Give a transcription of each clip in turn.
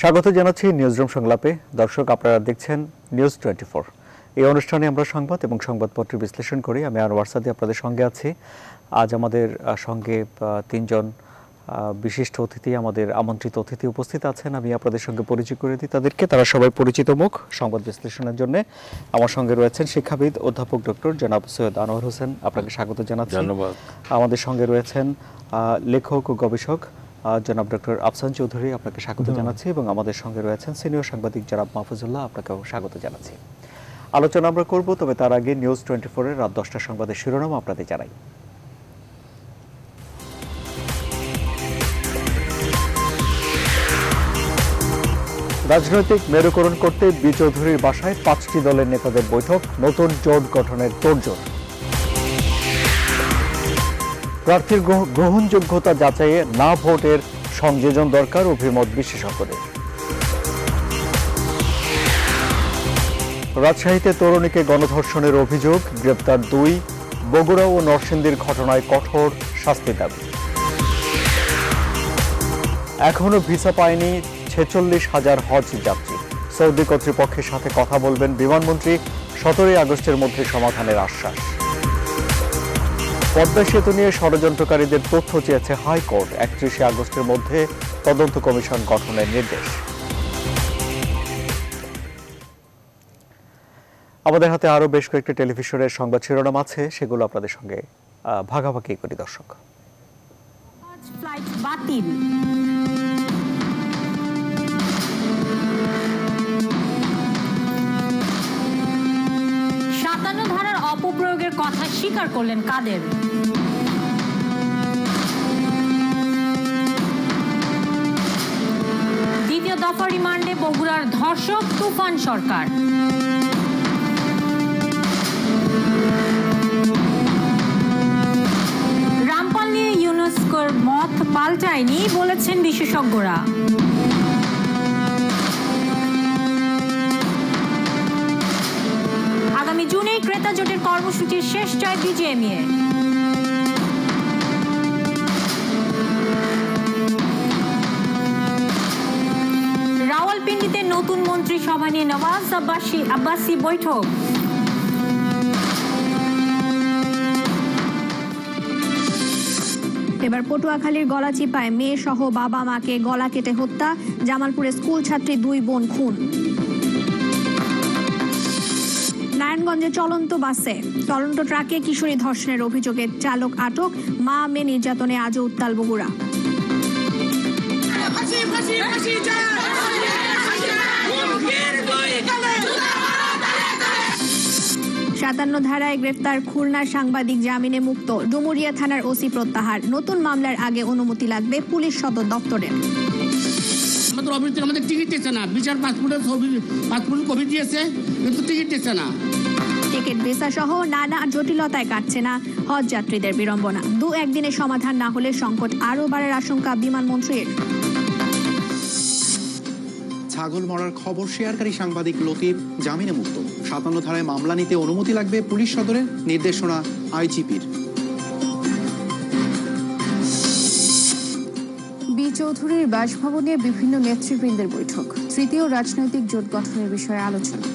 স্বাগত জানাচ্ছি নিউজরুম সংলাপে। দর্শক, আপনারা দেখছেন নিউজ 24। এই অনুষ্ঠানে আমরা সংবাদ এবং সংবাদপত্র বিশ্লেষণ করি। আমি আনোয়ার সাদি আপনাদের সঙ্গে আছি। আজ আমাদের সঙ্গে তিনজন বিশিষ্ট অতিথি, আমাদের আমন্ত্রিত অতিথি উপস্থিত আছেন। আমি আপনাদের সঙ্গে পরিচয় করে দিই তাদেরকে। তারা সবাই পরিচিত মুখ। সংবাদ বিশ্লেষণের জন্য আমার সঙ্গে রয়েছেন শিক্ষাবিদ অধ্যাপক ডক্টর জনাব সৈয়দ আনোয়ার হোসেন, আপনাকে স্বাগত জানাচ্ছি। ধন্যবাদ। আমাদের সঙ্গে রয়েছেন লেখক ও গবেষক জনাব ডক্টর আফসান চৌধুরী, আপনাকে স্বাগত জানাচ্ছি। এবং আমাদের সঙ্গে রয়েছেন সিনিয়র সাংবাদিক জনাব মাহফুজুল্লাহ, আপনাকেও স্বাগত জানাচ্ছি। আলোচনা আমরা করব, তবে তার আগে নিউজ 24-এর রাত 10টার সংবাদের শিরোনাম আপনাদের জানাই। রাজনৈতিক মেরুকরণ করতে বি চৌধুরীর বাসায় 5টি দলের নেতাদের বৈঠক, নতুন জোট গঠনের তোড়জোড়। প্রার্থীর গ্রহণযোগ্যতা যাচাইয়ে না ভোটের সংযোজন দরকার, অভিমত বিশেষজ্ঞদের। রাজশাহীতে তরুণীকে গণধর্ষণের অভিযোগ, গ্রেপ্তার 2। বগুড়া ও নরসিংদীর ঘটনায় কঠোর শাস্তি দাবি। এখনো ভিসা পায়নি 46,000 হজ যাত্রী, সৌদি কর্তৃপক্ষের সাথে কথা বলবেন বিমানমন্ত্রী, 17 আগস্টের মধ্যে সমাধানের আশ্বাস। পদ্মা সেতু নিয়ে ষড়যন্ত্রকারীদের তথ্য চেয়েছে হাইকোর্ট, 31 আগস্টের মধ্যে তদন্ত কমিশন গঠনের নির্দেশ। আমাদের হাতে আরো বেশ কয়েকটি টেলিভিশনের সংবাদ শিরোনাম আছে, সেগুলো আপনাদের সঙ্গে ভাগাভাগি করি। দর্শক, ফ্লাইট বাতিল, ধারার অপপ্রয়োগের কথা স্বীকার করলেন কাদের। দ্বিতীয় দফা রিমান্ডে বগুড়ার ধর্ষক তুফান সরকার। রামপাল নিয়ে ইউনেস্কোর মত পাল্টায়নি বলেছেন বিশেষজ্ঞরা। আগামী জুনে ক্রেতা জোটের কর্মসূচির শেষ চায় বিজেএমইএ। রাওয়ালপিন্ডিতে নতুন মন্ত্রিসভা নিয়ে নওয়াজ আব্বাসী বৈঠক। এবার পটুয়াখালীর গলাচিপায় মেয়ে সহ বাবা মাকে গলা কেটে হত্যা, জামালপুরে স্কুল ছাত্রী 2 বোন খুন। নারায়ণগঞ্জে চলন্ত বাসে চলন্ত ট্রাকে কিশোরী ধর্ষণের অভিযোগে চালক আটক, মা মেয়ে নির্যাতনে আজও উত্তাল বগুড়া। সাতান্ন ধারায় গ্রেফতার খুলনার সাংবাদিক জামিনে মুক্ত, ডুমুরিয়া থানার ওসি প্রত্যাহার। নতুন মামলার আগে অনুমতি লাগবে পুলিশ সদর দপ্তরের। আমাদের টিকিট দিচ্ছে না, বিচার পাসপোর্টের কপি দিয়েছে কিন্তু টিকিট দিচ্ছে না। টিকিট ভিসা সহ নানা জটিলতায় কাটছে না হজ যাত্রীদের বিড়ম্বনা। 2-1 দিনে সমাধান না হলে সংকট আরও বাড়ার আশঙ্কা বিমানমন্ত্রীর। ছাগল মরার খবর শেয়ারকারী সাংবাদিক লতিফ জামিনে মুক্ত, 57 ধারায় মামলা নিতে অনুমতি লাগবে পুলিশ সদরের, নির্দেশনা আইজিপির। বি চৌধুরীর বাসভবনে বিভিন্ন নেতৃবৃন্দের বৈঠক, তৃতীয় রাজনৈতিক জোট গঠনের বিষয়ে আলোচনা।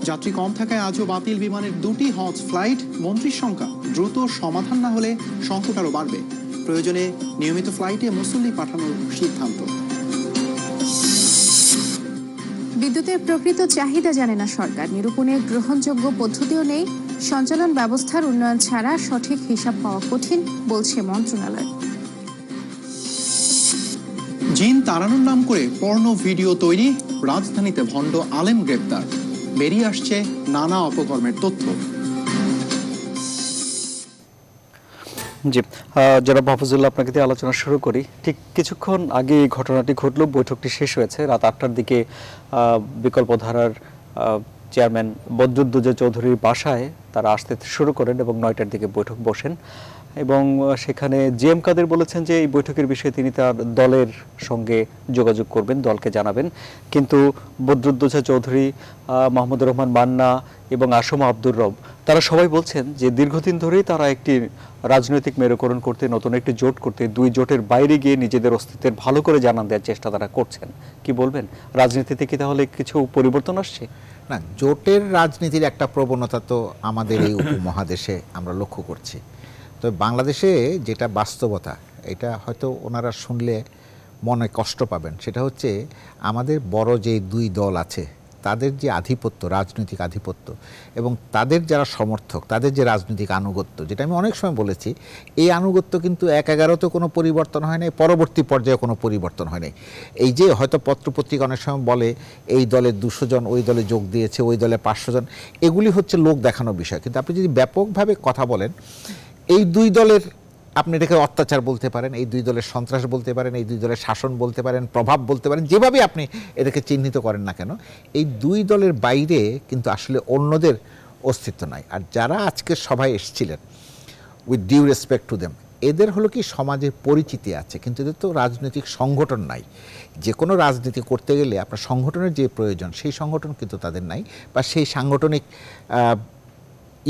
যাত্রী কম থাকায় আজও বাতিল বিমানের 2টি হজ ফ্লাইট, মন্ত্রীর সংখ্যা দ্রুত সমাধান না হলে সংকট আরও বাড়বে, প্রয়োজনে নিয়মিত ফ্লাইটে মুসল্লি পাঠানোর সিদ্ধান্ত। বিদ্যুতের প্রকৃত চাহিদা জানে না সরকার, নিরূপণের গ্রহণযোগ্য পদ্ধতিও নেই, সঞ্চালন ব্যবস্থার উন্নয়ন ছাড়া সঠিক হিসাব পাওয়া কঠিন বলছে মন্ত্রণালয়। জিন তাড়ানোর নাম করে পর্নো ভিডিও তৈরি, রাজধানীতে ভণ্ড আলেম গ্রেপ্তার, বেরিয়ে আসছে নানা অপকর্মের তথ্য। জি, জনাব মাহফুজুল্লাহ, আপনাকে দিয়ে আলোচনা শুরু করি। ঠিক কিছুক্ষণ আগে এই ঘটনাটি ঘটল, বৈঠকটি শেষ হয়েছে রাত 8টার দিকে। বিকল্পধারার চেয়ারম্যান বদরুদ্দোজা চৌধুরীর বাসায় তারা আসতে শুরু করেন এবং 9টার দিকে বৈঠক বসেন। এবং সেখানে জিএম কাদের বলেছেন যে এই বৈঠকের বিষয়ে তিনি তার দলের সঙ্গে যোগাযোগ করবেন, দলকে জানাবেন। কিন্তু বদরুদ্দোজা চৌধুরী, মাহমুদুর রহমান মান্না এবং আসমা আব্দুর রব তারা সবাই বলছেন যে দীর্ঘদিন ধরেই তারা একটি রাজনৈতিক মেরুকরণ করতে, নতুন একটি জোট করতে, দুই জোটের বাইরে গিয়ে নিজেদের অস্তিত্বের ভালো করে জানান দেওয়ার চেষ্টা তারা করছেন। কি বলবেন, রাজনীতিতে কি তাহলে কিছু পরিবর্তন আসছে? না, জোটের রাজনীতির একটা প্রবণতা তো আমাদের এই উপমহাদেশে আমরা লক্ষ্য করছি। তো বাংলাদেশে যেটা বাস্তবতা, এটা হয়তো ওনারা শুনলে মনে কষ্ট পাবেন, সেটা হচ্ছে আমাদের বড় যে দুই দল আছে তাদের যে আধিপত্য, রাজনৈতিক আধিপত্য, এবং তাদের যারা সমর্থক, তাদের যে রাজনৈতিক আনুগত্য, যেটা আমি অনেক সময় বলেছি, এই আনুগত্য কিন্তু ১/১১-তে কোনো পরিবর্তন হয় নাই, পরবর্তী পর্যায়ে কোনো পরিবর্তন হয় নাই। এই যে হয়তো পত্রপত্রিকা অনেক সময় বলে এই দলে ২০০ জন ওই দলে যোগ দিয়েছে, ওই দলে ৫০০ জন, এগুলি হচ্ছে লোক দেখানোর বিষয়। কিন্তু আপনি যদি ব্যাপকভাবে কথা বলেন, এই দুই দলের, আপনি এটাকে অত্যাচার বলতে পারেন, এই দুই দলের সন্ত্রাস বলতে পারেন, এই দুই দলের শাসন বলতে পারেন, প্রভাব বলতে পারেন, যেভাবে আপনি এটাকে চিহ্নিত করেন না কেন, এই দুই দলের বাইরে কিন্তু আসলে অন্যদের অস্তিত্ব নাই। আর যারা আজকের সভায় এসেছিলেন, with due respect to them, এদের হলো কি সমাজে পরিচিতি আছে, কিন্তু এদের তো রাজনৈতিক সংগঠন নাই। যে কোনো রাজনীতি করতে গেলে আপনার সংগঠনের যে প্রয়োজন, সেই সংগঠন কিন্তু তাদের নাই, বা সেই সাংগঠনিক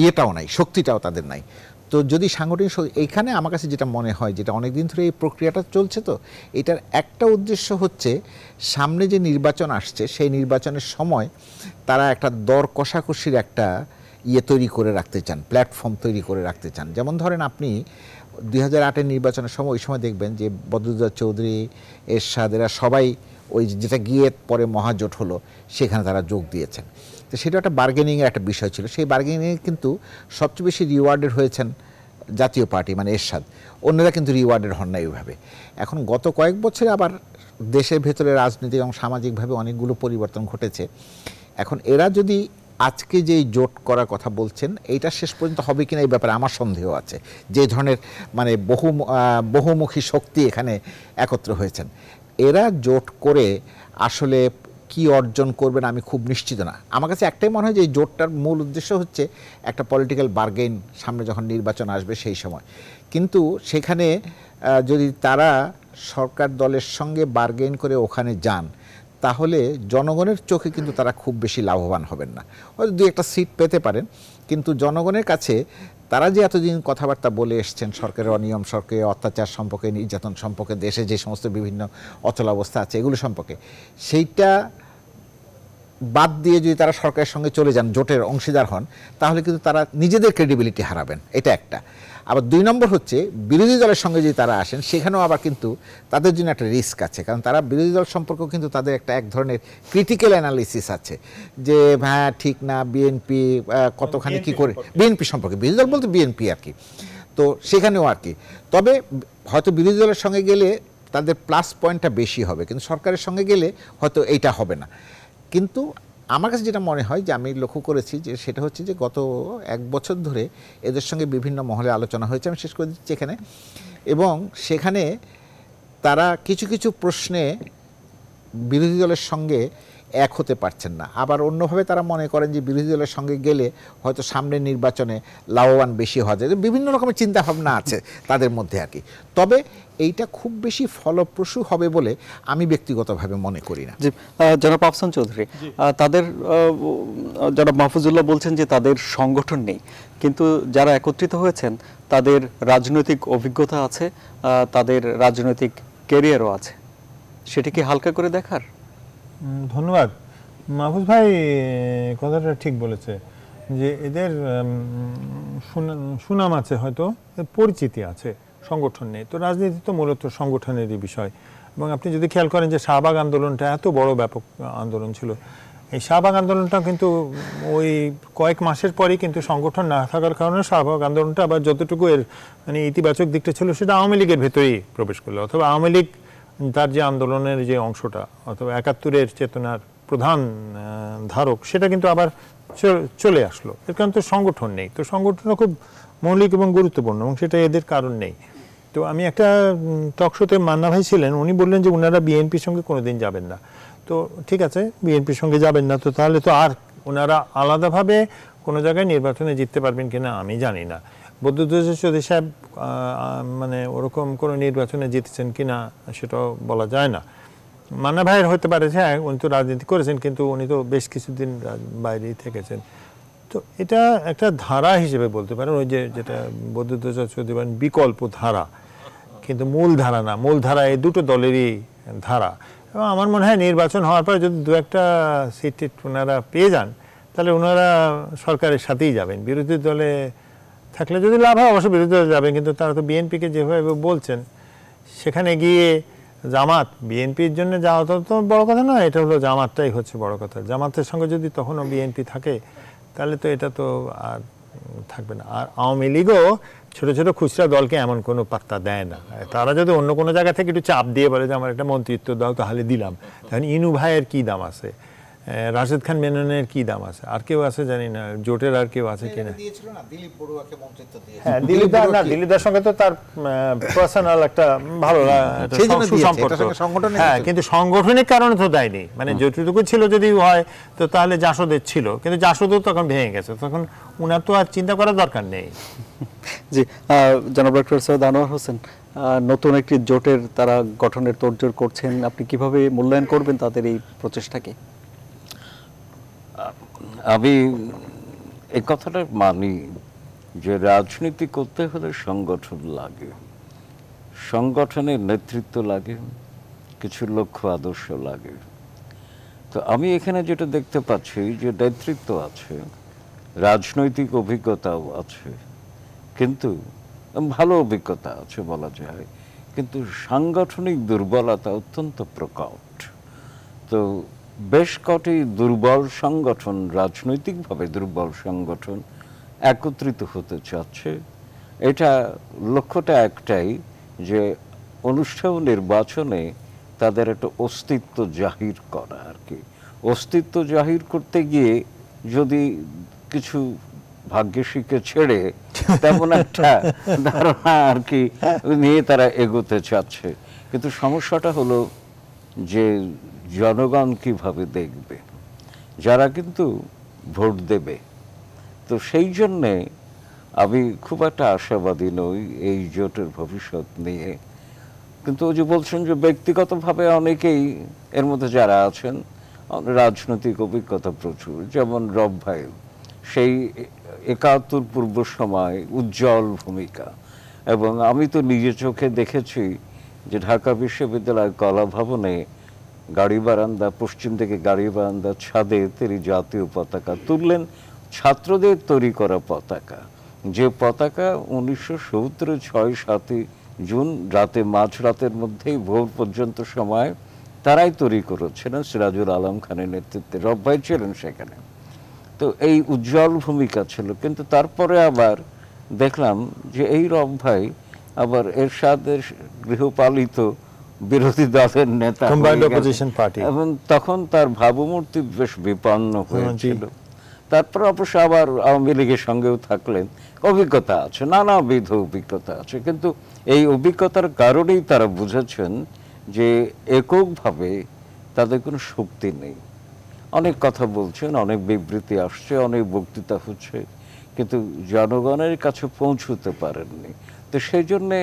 ইয়েটাও নাই, শক্তিটাও তাদের নাই। তো যদি সাংগঠনিক, এইখানে আমার কাছে যেটা মনে হয়, যেটা অনেকদিন ধরে এই প্রক্রিয়াটা চলছে, তো এটার একটা উদ্দেশ্য হচ্ছে সামনে যে নির্বাচন আসছে, সেই নির্বাচনের সময় তারা একটা দর কষাকষির একটা ইয়ে তৈরি করে রাখতে চান, প্ল্যাটফর্ম তৈরি করে রাখতে চান। যেমন ধরেন আপনি 2008-এর নির্বাচনের সময়, ওই সময় দেখবেন যে বদরুদ্দোজা চৌধুরী, এরশাদ, এরা সবাই ওই যেটা গিয়ে পরে মহাজোট হলো, সেখানে তারা যোগ দিয়েছেন। তো সেটা একটা বার্গেনিংয়ের একটা বিষয় ছিল। সেই বার্গেনিংয়ে কিন্তু সবচেয়ে বেশি রিওয়ার্ডেড হয়েছেন জাতীয় পার্টি, মানে এরশাদ। অন্যরা কিন্তু রিওয়ার্ডেড হন না এইভাবে। এখন গত কয়েক বছরে আবার দেশের ভেতরে রাজনৈতিক এবং সামাজিকভাবে অনেকগুলো পরিবর্তন ঘটেছে। এখন এরা যদি আজকে যেই জোট করার কথা বলছেন, এইটা শেষ পর্যন্ত হবে কিনা এই ব্যাপারে আমার সন্দেহ আছে। যে ধরনের মানে বহুমুখী শক্তি এখানে একত্র হয়েছেন, এরা জোট করে আসলে কি অর্জন করবেন আমি খুব নিশ্চিত না। আমার কাছে একটাই মনে হয় যে এই জোটটার মূল উদ্দেশ্য হচ্ছে একটা পলিটিক্যাল বার্গেন, সামনে যখন নির্বাচন আসবে সেই সময়। কিন্তু সেখানে যদি তারা সরকার দলের সঙ্গে বার্গেন করে ওখানে যান, তাহলে জনগণের চোখে কিন্তু তারা খুব বেশি লাভবান হবেন না। হয়তো 2-1টা সিট পেতে পারেন, কিন্তু জনগণের কাছে তারা যে এতদিন কথাবার্তা বলে এসছেন সরকারের অনিয়ম সম্পর্কে, অত্যাচার সম্পর্কে, নির্যাতন সম্পর্কে, দেশে যে সমস্ত বিভিন্ন অচলাবস্থা আছে এগুলো সম্পর্কে, সেইটা বাদ দিয়ে যদি তারা সরকারের সঙ্গে চলে যান, জোটের অংশীদার হন, তাহলে কিন্তু তারা নিজেদের ক্রেডিবিলিটি হারাবেন। এটা একটা। আবার 2 নম্বর হচ্ছে, বিরোধী দলের সঙ্গে যদি তারা আসেন, সেখানেও আবার কিন্তু তাদের জন্য একটা রিস্ক আছে। কারণ তারা বিরোধী দল সম্পর্কেও কিন্তু তাদের এক ধরনের ক্রিটিক্যাল অ্যানালিসিস আছে, যে হ্যাঁ ঠিক না, বিএনপি কতখানি কি করে, বিএনপি সম্পর্কে, বিরোধী দল বলতে বিএনপি আর কি। তো সেখানেও আর কি, তবে হয়তো বিরোধী দলের সঙ্গে গেলে তাদের প্লাস পয়েন্টটা বেশি হবে, কিন্তু সরকারের সঙ্গে গেলে হয়তো এইটা হবে না। কিন্তু আমার কাছে যেটা মনে হয়, যে আমি লক্ষ্য করেছি, যে সেটা হচ্ছে যে গত 1 বছর ধরে এদের সঙ্গে বিভিন্ন মহলে আলোচনা হয়েছে, আমি শেষ করে দিচ্ছি এখানে, এবং সেখানে তারা কিছু কিছু প্রশ্নে বিরোধী দলের সঙ্গে এক হতে পারছেন না। আবার অন্যভাবে তারা মনে করেন যে বিরোধী দলের সঙ্গে গেলে হয়তো সামনের নির্বাচনে লাভবান বেশি হওয়া যায়। বিভিন্ন রকমের চিন্তাভাবনা আছে তাদের মধ্যে আর কি। তবে এইটা খুব বেশি ফলপ্রসূ হবে বলে আমি ব্যক্তিগতভাবে মনে করি না। জি, জনাব আফসান চৌধুরী, তাদের জনাব মাহফুজুল্লাহ বলছেন যে তাদের সংগঠন নেই, কিন্তু যারা একত্রিত হয়েছেন তাদের রাজনৈতিক অভিজ্ঞতা আছে, তাদের রাজনৈতিক ক্যারিয়ারও আছে। সেটা কি হালকা করে দেখার? ধন্যবাদ। মাহফুজ ভাই কথাটা ঠিক বলেছে, যে এদের সুনাম আছে, হয়তো পরিচিতি আছে, সংগঠন নেই। তো রাজনীতি তো মূলত সংগঠনেরই বিষয়। এবং আপনি যদি খেয়াল করেন যে শাহবাগ আন্দোলনটা এত বড় ব্যাপক আন্দোলন ছিল, এই শাহবাগ আন্দোলনটা কিন্তু ওই কয়েক মাসের পরেই কিন্তু সংগঠন না থাকার কারণে শাহবাগ আন্দোলনটা আবার যতটুকু এর মানে ইতিবাচক দিকটা ছিল, সেটা আওয়ামী লীগের ভেতরেই প্রবেশ করলো, অথবা আওয়ামী লীগ তার যে আন্দোলনের যে অংশটা, অথবা ৭১-এর চেতনার প্রধান ধারক, সেটা কিন্তু আবার চলে আসলো। এর কারণ তো সংগঠন নেই। তো সংগঠনটা খুব মৌলিক এবং গুরুত্বপূর্ণ, এবং সেটা এদের কারণ নেই। তো আমি একটা টকশোতে মান্না ভাই ছিলেন, উনি বললেন যে ওনারা বিএনপির সঙ্গে কোনোদিন যাবেন না। তো ঠিক আছে, বিএনপির সঙ্গে যাবেন না, তো তাহলে তো আর ওনারা আলাদাভাবে কোনো জায়গায় নির্বাচনে জিততে পারবেন কিনা আমি জানি না। বদরুদ্দোজা চৌধুরী সাহেব মানে ওরকম কোনো নির্বাচনে জিতেছেন কিনা সেটাও বলা যায় না। মান্না ভাইয়ের হতে পারে, হ্যাঁ উনি তো রাজনীতি করেছেন, কিন্তু উনি তো বেশ কিছুদিন বাইরেই থেকেছেন। তো এটা একটা ধারা হিসেবে বলতে পারেন, ওই যে যেটা বদরুদ্দোজা চৌধুরী বলেন বিকল্প ধারা, কিন্তু মূল ধারা না। মূল ধারা এই দুটো দলেরই ধারা। এবং আমার মনে হয় নির্বাচন হওয়ার পরে যদি দু একটা সিট ওনারা পেয়ে যান, তাহলে ওনারা সরকারের সাথেই যাবেন। বিরোধী দলে থাকলে যদি লাভ হয় অবশ্য বিরোধী দলে যাবেন, কিন্তু তারা তো বিএনপিকে যেভাবে বলছেন সেখানে গিয়ে জামাত, বিএনপির জন্য যাওয়া তো বড় কথা নয়, এটা হলো জামাতটাই হচ্ছে বড় কথা। জামাতের সঙ্গে যদি তখনও বিএনপি থাকে তাহলে তো এটা তো আর থাকবে না। আর আওয়ামী লীগও ছোট ছোট খুচরা দলকে এমন কোনো পাত্তা দেয় না। তারা যদি অন্য কোনো জায়গা থেকে একটু চাপ দিয়ে বলে যে আমার একটা মন্ত্রিত্ব দাও, তাহলে দিলাম। তখন ইনু ভাইয়ের কী দাম আছে, রাশেদ খান মেননের কি দাম আছে, আর কেউ আছে জানি না, জোটের আর কেউ আছে কিনা। হ্যাঁ, দিলীপদার সঙ্গে তো তার পার্সোনাল একটা ভালো সুসম্পর্ক, হ্যাঁ, কিন্তু সাংগঠনিক কারণে তো দেয়নি। মানে যতটুকু ছিল যদি হয় তো তাহলে জাসদের ছিল, কিন্তু জাসদও তখন ভেঙে গেছে, তখন উনার তো আর চিন্তা করার দরকার নেই। জি, জনাব ডক্টর সৈয়দ আনোয়ার হোসেন, নতুন একটি জোটের তারা গঠনের তোড়জোড় করছেন, আপনি কিভাবে মূল্যায়ন করবেন তাদের এই প্রচেষ্টাকে? আমি এই কথাটা মানি যে রাজনীতি করতে হলে সংগঠন লাগে, সংগঠনের নেতৃত্ব লাগে, কিছু লক্ষ্য আদর্শ লাগে। তো আমি এখানে যেটা দেখতে পাচ্ছি যে নেতৃত্ব আছে, রাজনৈতিক অভিজ্ঞতাও আছে, কিন্তু ভালো অভিজ্ঞতা আছে বলা যায়, কিন্তু সাংগঠনিক দুর্বলতা অত্যন্ত প্রকট। তো বেশ কটি দুর্বল সংগঠন, রাজনৈতিকভাবে দুর্বল সংগঠন একত্রিত হতে চাচ্ছে। এটা লক্ষ্যটা একটাই যে অনুষ্ঠান নির্বাচনে তাদের একটা অস্তিত্ব জাহির করা আর কি। অস্তিত্ব জাহির করতে গিয়ে যদি কিছু ভাগ্যশীকে ছেড়ে তেমন একটা ধারণা আর কি নিয়ে তারা এগোতে চাচ্ছে। কিন্তু সমস্যাটা হলো যে জনগণ কিভাবে দেখবে, যারা কিন্তু ভোট দেবে। তো সেই জন্যে আমি খুব একটা আশাবাদী নই এই জোটের ভবিষ্যৎ নিয়ে। কিন্তু ওই যে বলছেন যে ব্যক্তিগতভাবে অনেকেই এর মধ্যে যারা আছেন রাজনৈতিক অভিজ্ঞতা প্রচুর, যেমন রব ভাই, সেই ৭১ পূর্ব সময় উজ্জ্বল ভূমিকা। এবং আমি তো নিজে চোখে দেখেছি যে ঢাকা বিশ্ববিদ্যালয় কলা ভবনে গাড়ি বারান্দা, পশ্চিম থেকে গাড়ি বারান্দা ছাদে তিনি জাতীয় পতাকা তুললেন, ছাত্রদের তৈরি করা পতাকা, যে পতাকা ১৯৭০ ৬-৭ জুন রাতে মাঝরাতের মধ্যেই ভোর পর্যন্ত সময় তারাই তৈরি করেছিলেন সিরাজুল আলম খানের নেতৃত্বে। রব ভাই ছিলেন সেখানে। তো এই উজ্জ্বল ভূমিকা ছিল। কিন্তু তারপরে আবার দেখলাম যে এই রব ভাই আবার এরশাদের গৃহপালিত বিরোধী দলের নেতা, এবং তখন তার ভাবমূর্তি বেশ বিপন্ন হয়েছিল। তারপর অবশ্য আবার আওয়ামী লীগের সঙ্গেও থাকলেন, অভিজ্ঞতা আছে, নানাবিধ অভিজ্ঞতা আছে। কিন্তু এই অভিজ্ঞতার কারণেই তারা বুঝেছেন যে এককভাবে তাদের কোনো শক্তি নেই। অনেক কথা বলছেন, অনেক বিবৃতি আসছে, অনেক বক্তৃতা হচ্ছে, কিন্তু জনগণের কাছে পৌঁছতে পারেননি। তো সেই জন্যে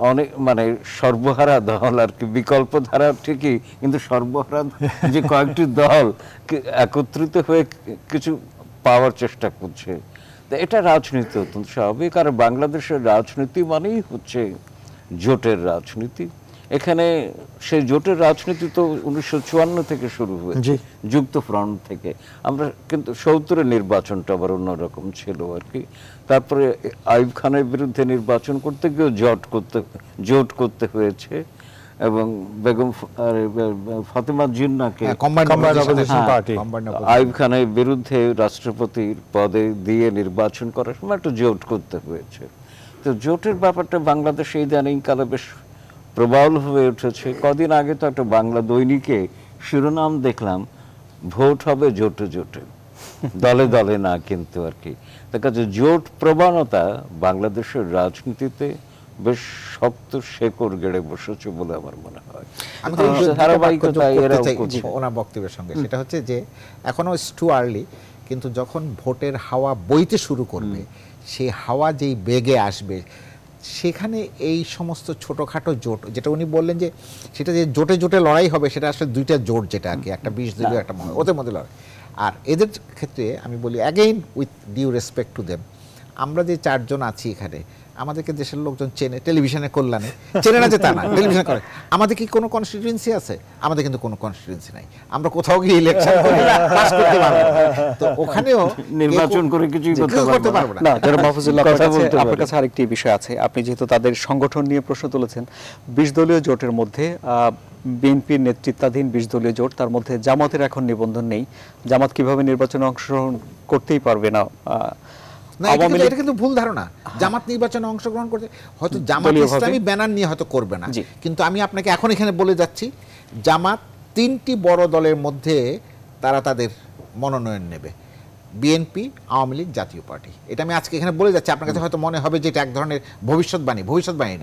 অনেক মানে সর্বহারা দল আর কি, বিকল্প ধারা ঠিকই, কিন্তু সর্বহারা যে কয়েকটি দল একত্রিত হয়ে কিছু পাওয়ার চেষ্টা করছে। তো এটা রাজনীতি অত্যন্ত স্বাভাবিক। আর বাংলাদেশের রাজনীতি মানেই হচ্ছে জোটের রাজনীতি। এখানে সেই জোটের রাজনীতি তো ১৯৫৪ থেকে শুরু হয়েছে, যুক্ত ফ্রন্ট থেকে। আমরা কিন্তু ৭০-এর নির্বাচনটা আবার অন্যরকম ছিল আর কি। তারপরে আইয়ুব খানের বিরুদ্ধে নির্বাচন করতে গিয়েও জোট করতে হয়েছে, এবং বেগম ফাতেমা জিন্নাকে আইয়ুব খানের বিরুদ্ধে রাষ্ট্রপতির পদে দিয়ে নির্বাচন করার সময় একটা জোট করতে হয়েছে। তো জোটের ব্যাপারটা বাংলাদেশে ইদানিংকালে বেশ প্রবল হয়ে উঠেছে। কদিন আগে তো একটা বাংলা দৈনিকে শিরোনাম দেখলাম, ভোট হবে জোটে জোটে, দলে দলে না, কিন্তু আর কি। তার কাছে জোট প্রবণতা বাংলাদেশের রাজনীতিতে বেশ শক্ত শেকড় গেড়ে বসেছে বলে আমার মনে হয়। ওনার বক্তব্যের সঙ্গে সেটা হচ্ছে যে এখনো ইটস টু আর্লি, কিন্তু যখন ভোটের হাওয়া বইতে শুরু করবে সেই হাওয়া যেই বেগে আসবে সেখানে এই সমস্ত ছোটোখাটো জোট, যেটা উনি বললেন যে সেটা যে জোটে জোটে লড়াই হবে, সেটা আসলে দুইটা জোট, যেটা আর কি একটা 20 দলীয় একটা ওদের মধ্যে লড়াই। আর এদের ক্ষেত্রে আমি বলি again with due respect to them, আমরা যে 4 জন আছি এখানে, আমাদেরকে দেশের লোকজন চেনে, টেলিভিশনের কল্যাণে চেনে না যে তা না, টেলিভিশন করে। আমাদের কি কোনো কনস্টিটিউয়েন্সি আছে? আমাদের কিন্তু কোনো কনস্টিটিউয়েন্সি নাই। আমরা কোথাও গিয়ে ইলেকশন করে পাস করতে পারবো না। তো ওখানেও নির্বাচন করে কিছুই করতে পারবো না। না, যারা মাহফুজুল্লাহ, আপনার কাছে আরেকটি বিষয় আছে। আপনি যেহেতু তাদের সংগঠন নিয়ে প্রশ্ন তুলেছেন, 20 দলীয় জোটের মধ্যে বিএনপির নেতৃত্বাধীন 20 দলীয় জোট, তার মধ্যে জামাতের এখন নিবন্ধন নেই। জামাত কিভাবে নির্বাচনে অংশগ্রহণ করতেই পারবে না? না, এটা কিন্তু ভুল ধারণা। জামাত নির্বাচনে অংশগ্রহণ করতে হয়তো জামাত ইসলামী ব্যানার নিয়ে হয়তো করবে না, কিন্তু আমি আপনাকে এখন এখানে বলে যাচ্ছি, জামাত 3টি বড় দলের মধ্যে তারা তাদের মনোনয়ন নেবে, বিএনপি, আওয়ামী লীগ, জাতীয় পার্টি। এটা আমি আজকে এখানে বলে যাচ্ছি। আপনার কাছে হয়তো মনে হবে যে এটা এক ধরনের ভবিষ্যৎবাণী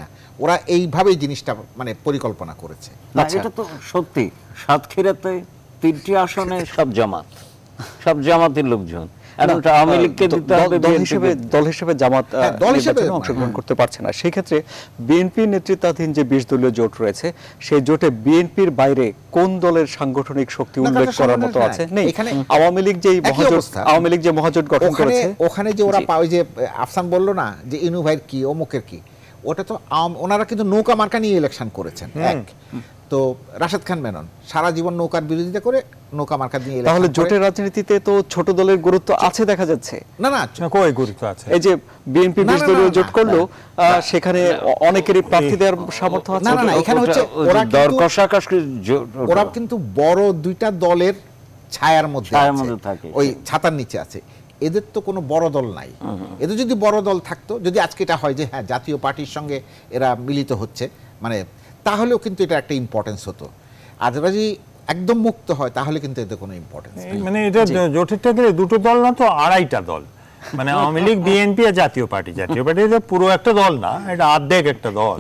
না, ওরা এইভাবেই জিনিসটা মানে পরিকল্পনা করেছে। এটা তো সত্যি। সাতক্ষীরাতে 3টি আসনে সব জামাতের লোকজন, দল হিসেবে জামাত অংশগ্রহণ করতে পারছে না। সেই ক্ষেত্রে বিএনপি নেতৃত্বাধীন যে 20 দলীয় জোট রয়েছে, সেই জোটে বিএনপির বাইরে কোন দলের সাংগঠনিক শক্তি উল্লেখ করার মতো আছে? নেই। আওয়ামী লীগ যে মহাজোট গঠন করেছে, ওখানে যে ওরা ওই যে আফসান বলল না যে ইনু ভাইয়ের কি অমুকের কি, ওটা তো ওনারা কিন্তু নৌকা মার্কা নিয়ে ইলেকশন করেছেন। তো রাশেদ খান মেনন সারা জীবন নৌকার বিরোধিতা করে নৌকা মার্কা দিয়ে, তাহলে জোটের রাজনীতিতে তো ছোট দলের গুরুত্ব আছে দেখা যাচ্ছে। না, কই গুরুত্ব আছে? এই যে বিএনপি 20 দলীয় জোট করলো, সেখানে অনেকেরই প্রার্থী দেওয়ার সামর্থ্য আছে। না, এখানে হচ্ছে ওরা কিন্তু বড় 2টা দলের ছায়ার মধ্যে থাকে, ওই ছাতার নিচে আছে। এদের তো কোনো বড় দল নাই। এদের যদি বড় দল থাকতো, যদি আজকে এটা হয় যে হ্যাঁ জাতীয় পার্টির সঙ্গে এরা মিলিত হচ্ছে, মানে তাহলেও কিন্তু এটা একটা ইম্পর্টেন্স হতো। আর যদি একদম মুক্ত হয় তাহলে কিন্তু এতে কোনো ইম্পর্টেন্স নেই। মানে এটা জোটেরটা গেলে 2টো দল না তো 2.5টা দল, মানে আওয়ামী লীগ, বিএনপি আর জাতীয় পার্টি। জাতীয় পার্টি এটা পুরো একটা দল না, এটা অর্ধেক একটা দল।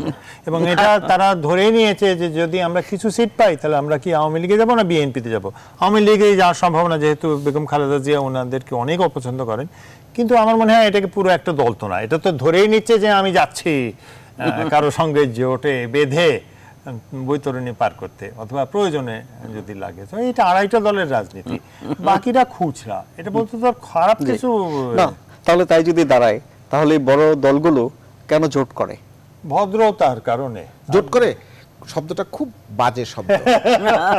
এবং এটা তারা ধরেই নিয়েছে যে যদি আমরা কিছু সিট পাই তাহলে আমরা কি আওয়ামী লীগে যাবো না বিএনপিতে যাবো। আওয়ামী লীগে যাওয়ার সম্ভাবনা, যেহেতু বেগম খালেদা জিয়া ওনাদেরকে অনেক অপছন্দ করেন, কিন্তু আমার মনে হয় এটাকে পুরো একটা দল তো না, এটা তো ধরেই নিচ্ছে যে আমি যাচ্ছি কারো সঙ্গে জোটে বেঁধে বৈতরণী পার করতে, অথবা প্রয়োজনে যদি লাগে। তো এটা 2.5টা দলের রাজনীতি, বাকিটা খুচরা। এটা বলতে তো খারাপ কিছু না। তাহলে তাই যদি দাঁড়ায়, তাহলে বড় দলগুলো কেন জোট করে? ভদ্রতার কারণে জোট করে। শব্দটা খুব বাজে শব্দ,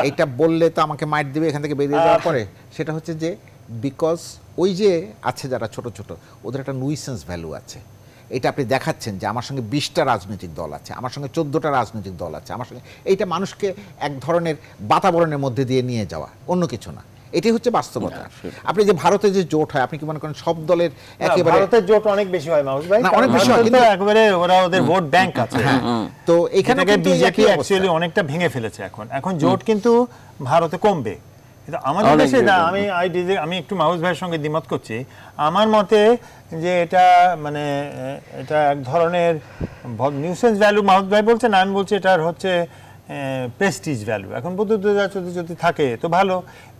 এটা বললে তো আমাকে মাইট দিবে এখান থেকে বেরিয়ে যাওয়ার পরে। সেটা হচ্ছে যে বিকজ ওই যে আছে যারা ছোট ছোট, ওদের একটা নুইসেন্স ভ্যালু আছে। এটা আপনি দেখাচ্ছেন যে আমার সঙ্গে 20টা রাজনৈতিক দল আছে, আমার সঙ্গে 14টা রাজনৈতিক দল আছে, আমার সঙ্গে, এইটা মানুষকে এক ধরনের বাতাবরণের মধ্যে দিয়ে নিয়ে যাওয়া, অন্য কিছু না। এটাই হচ্ছে বাস্তবতা। আপনি যে ভারতে যে জোট হয়, আপনি কি মনে করেন সব দলের একেবারে? ভারতের জোট অনেক বেশি হয় মাহফুজ ভাই, অনেক বেশি হয়, কিন্তু একেবারে ওরা ওদের ভোট ব্যাংক আছে। তো এখানে বিজেপি অ্যাকচুয়ালি অনেকটা ভেঙে ফেলেছে। এখন জোট কিন্তু ভারতে কমবে, কিন্তু আমাদের দেশে না। আমি একটু মাহফুজ ভাইয়ের সঙ্গে দ্বিমত করছি। আমার মতে যে এটা মানে এটা এক ধরনের নিউসেন্স ভ্যালু মাহফুজ ভাই বলছেন, আমি বলছি এটার হচ্ছে প্রেস্টিজ ভ্যালু। এখন যদি থাকে তো ভালো।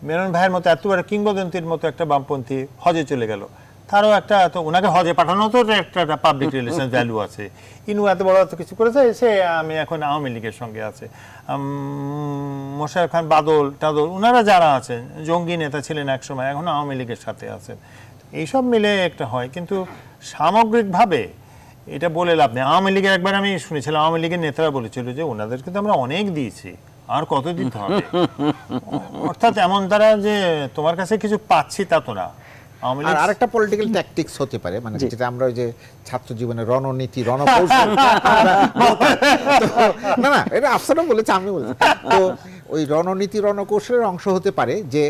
মেনন ভাইয়ের মতো এত বড় কিংবদন্তির মতো একটা বামপন্থী হজে চলে গেল, তারও একটা, তো ওনাকে হজে পাঠানো তো একটা পাবলিক রিলেশন ভ্যালু আছে। ইনু এত বড় এত কিছু করেছে, সে আমি এখন আওয়ামী লীগের সঙ্গে আছে। মোশাররফ খান, বাদল টাদল, ওনারা যারা আছেন, জঙ্গি নেতা ছিলেন একসময়, এখন আওয়ামী লীগের সাথে আছেন। এইসব মিলে একটা হয়, কিন্তু সামগ্রিকভাবে এটা বলে লাভ নেই। আওয়ামী লীগের একবার আমি শুনেছিলাম, আওয়ামী লীগের নেতারা বলেছিল যে ওনাদের কিন্তু আমরা অনেক দিয়েছি, আর কত দিতে হবে। অর্থাৎ এমন দ্বারা যে তোমার কাছে কিছু পাচ্ছি তা তো না। আর আরেকটা পলিটিক্যাল ট্যাকটিক্স হতে পারে, মানে যেটা আমরা ওই যে ছাত্র জীবনে রণনীতি, রণকৌশল, না এটা আফসারও বলেছে, আমি বলছি। তো ওই রণনীতি, রণকৌশলের অংশ হতে পারে যে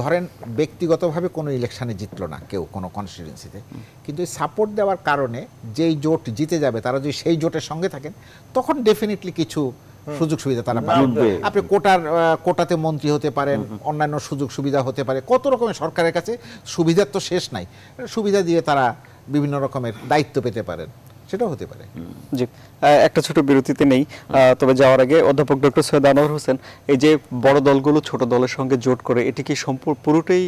ধরেন ব্যক্তিগতভাবে কোনো ইলেকশনে জিতলো না কেউ কোনো কনস্টিটিউয়েন্সিতে, কিন্তু সাপোর্ট দেওয়ার কারণে যেই জোট জিতে যাবে, তারা যদি সেই জোটের সঙ্গে থাকেন, তখন ডেফিনেটলি কিছু সুযোগ সুবিধা তারা পাবেন। আপনি কোটাতে মন্ত্রী হতে পারেন, অন্যান্য সুযোগ সুবিধা হতে পারে, কত রকমের সরকারের কাছে সুবিধার তো শেষ নাই, সুবিধা দিয়ে তারা বিভিন্ন রকমের দায়িত্ব পেতে পারেন, সেটাও হতে পারে। জি, একটা ছোট বিরতিতে নেই, তবে যাওয়ার আগে অধ্যাপক ডক্টর সৈয়দ আনোয়ার হোসেন, এই যে বড় দলগুলো ছোট দলের সঙ্গে জোট করে, এটি কি পুরোটাই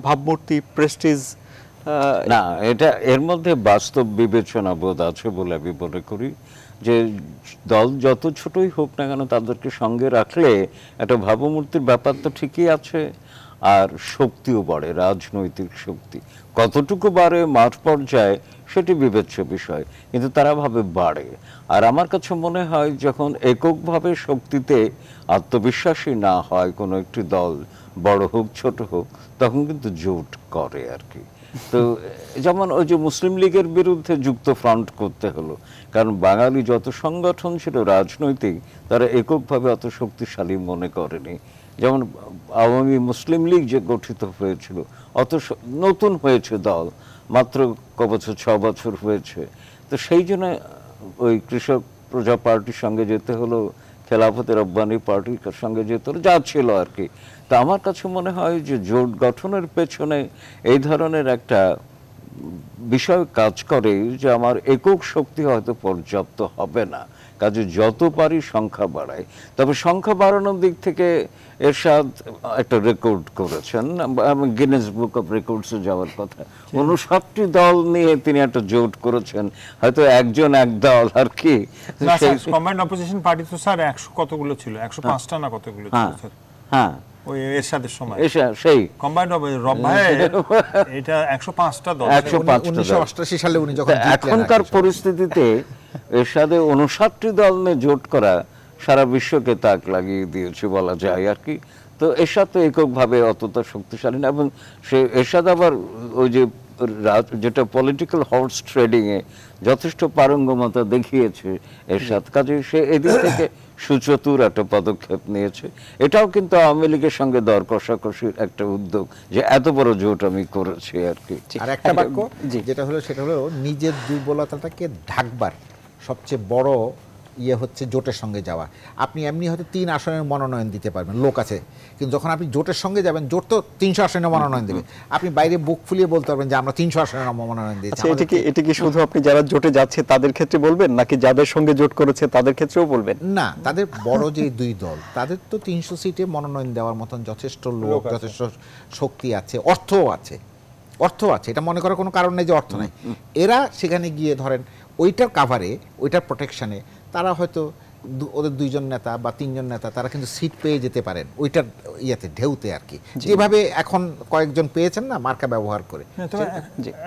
ভাবমূর্তি, প্রেস্টিজ, না, এটা এর মধ্যে বাস্তব বিবেচনা বোধ আছে বলে আমি মনে করি যে দল যত ছোটই হোক না কেন তাদেরকে সঙ্গে রাখলে একটা ভাবমূর্তির ব্যাপার তো ঠিকই আছে, আর শক্তিও বাড়ে, রাজনৈতিক শক্তি কতটুকু বাড়ে মাঠ পর্যায়ে সেটি বিবেচ্য বিষয়, কিন্তু তারা ভাবে বাড়ে। আর আমার কাছে মনে হয় যখন এককভাবে শক্তিতে আত্মবিশ্বাসী না হয় কোনো একটি দল, বড় হোক ছোট হোক, তখন কিন্তু জোট করে আর কি। তো যেমন ওই যে মুসলিম লীগের বিরুদ্ধে যুক্ত ফ্রন্ট করতে হলো, কারণ বাঙালি যত সংগঠন ছিল রাজনৈতিক তারা এককভাবে অত শক্তিশালী মনে করেনি। যেমন আওয়ামী মুসলিম লীগ যে গঠিত হয়েছিল, অত নতুন হয়েছে দল, মাত্র কবছর 6 বছর হয়েছে, তো সেই জন্য ওই কৃষক প্রজা পার্টির সঙ্গে যেতে হলো, খেলাফতে রব্বানী পার্টির সঙ্গে যেতে হলো, যা ছিল আর কি। তা আমার কাছে মনে হয় যে জোট গঠনের পেছনে এই ধরনের একটা বিষয় কাজ করে যে আমার একক শক্তি হয়তো পর্যাপ্ত হবে না, কাজে যত পারি সংখ্যা বাড়াই। তবে সংখ্যা বাড়ানোর দিক থেকে এরশাদ একটা রেকর্ড করেছেন, গিনেস বুক অফ রেকর্ডসে যাওয়ার কথা, 59টি দল নিয়ে তিনি একটা জোট করেছেন, হয়তো একজন এক দল আর কি। কম্বাইন্ড অপোজিশন পার্টি তো স্যার 100 কতগুলো ছিল, 105টা না কতগুলো ছিল স্যার? হ্যাঁ, ওই এরশাদের সময় সেই কম্বাইন্ড রব্বায় এটা 105টা দল, 1988 সালে উনি যখন এখনকার পরিস্থিতিতে এরশাদে 59টি দল নিয়ে জোট করা সারা বিশ্বকে তাক লাগিয়ে দিয়েছে বলা যায় আর কি। তো এরশাদ তো এককভাবে অতটা শক্তিশালী না, এবং সে এরশাদ আবার ওই যে যেটা পলিটিক্যাল হর্স ট্রেডিং এ যথেষ্ট পারঙ্গমতা দেখিয়েছে এরশাদ, কাজে সে এদিক থেকে সুচতুর একটা পদক্ষেপ নিয়েছে। এটাও কিন্তু আওয়ামী লীগের সঙ্গে দর কষাকষির একটা উদ্যোগ যে এত বড় জোট আমি করেছি আর কি। আর একটা বাক্য যেটা হলো সেটা হলো নিজের দুর্বলতাটাকে ঢাকবার সবচেয়ে বড় ইয়ে হচ্ছে জোটের সঙ্গে যাওয়া। আপনি এমনি হয়তো 3 আসনের মনোনয়ন দিতে পারবেন, লোক আছে, কিন্তু যখন আপনি জোটের সঙ্গে যাবেন, জোট তো 300 আসনের মনোনয়ন দেবে, আপনি বাইরে বুক ফুলিয়ে বলতে পারবেন যে আমরা 300 আসনের মনোনয়ন দিয়েছি। এটা কি শুধু আপনি যারা জোটে যাচ্ছে তাদের ক্ষেত্রে বলবেন, নাকি যাদের সঙ্গে জোট করেছে তাদের ক্ষেত্রেও বলবেন? না, তাদের বড় যে 2 দল তাদের তো 300 সিটে মনোনয়ন দেওয়ার মতন যথেষ্ট লোক, যথেষ্ট শক্তি আছে, অর্থও আছে, এটা মনে করার কোনো কারণ নেই যে অর্থ নাই। এরা সেখানে গিয়ে ধরেন ওইটার কাভারে, ওইটার প্রোটেকশনে তারা হয়তো ওদের 2 জন নেতা বা 3 জন নেতা তারা কিন্তু সিট পেয়ে যেতে পারেন ওইটার ইয়েতে, ঢেউতে আর কি, যেভাবে এখন কয়েকজন পেয়েছেন না মার্কা ব্যবহার করে।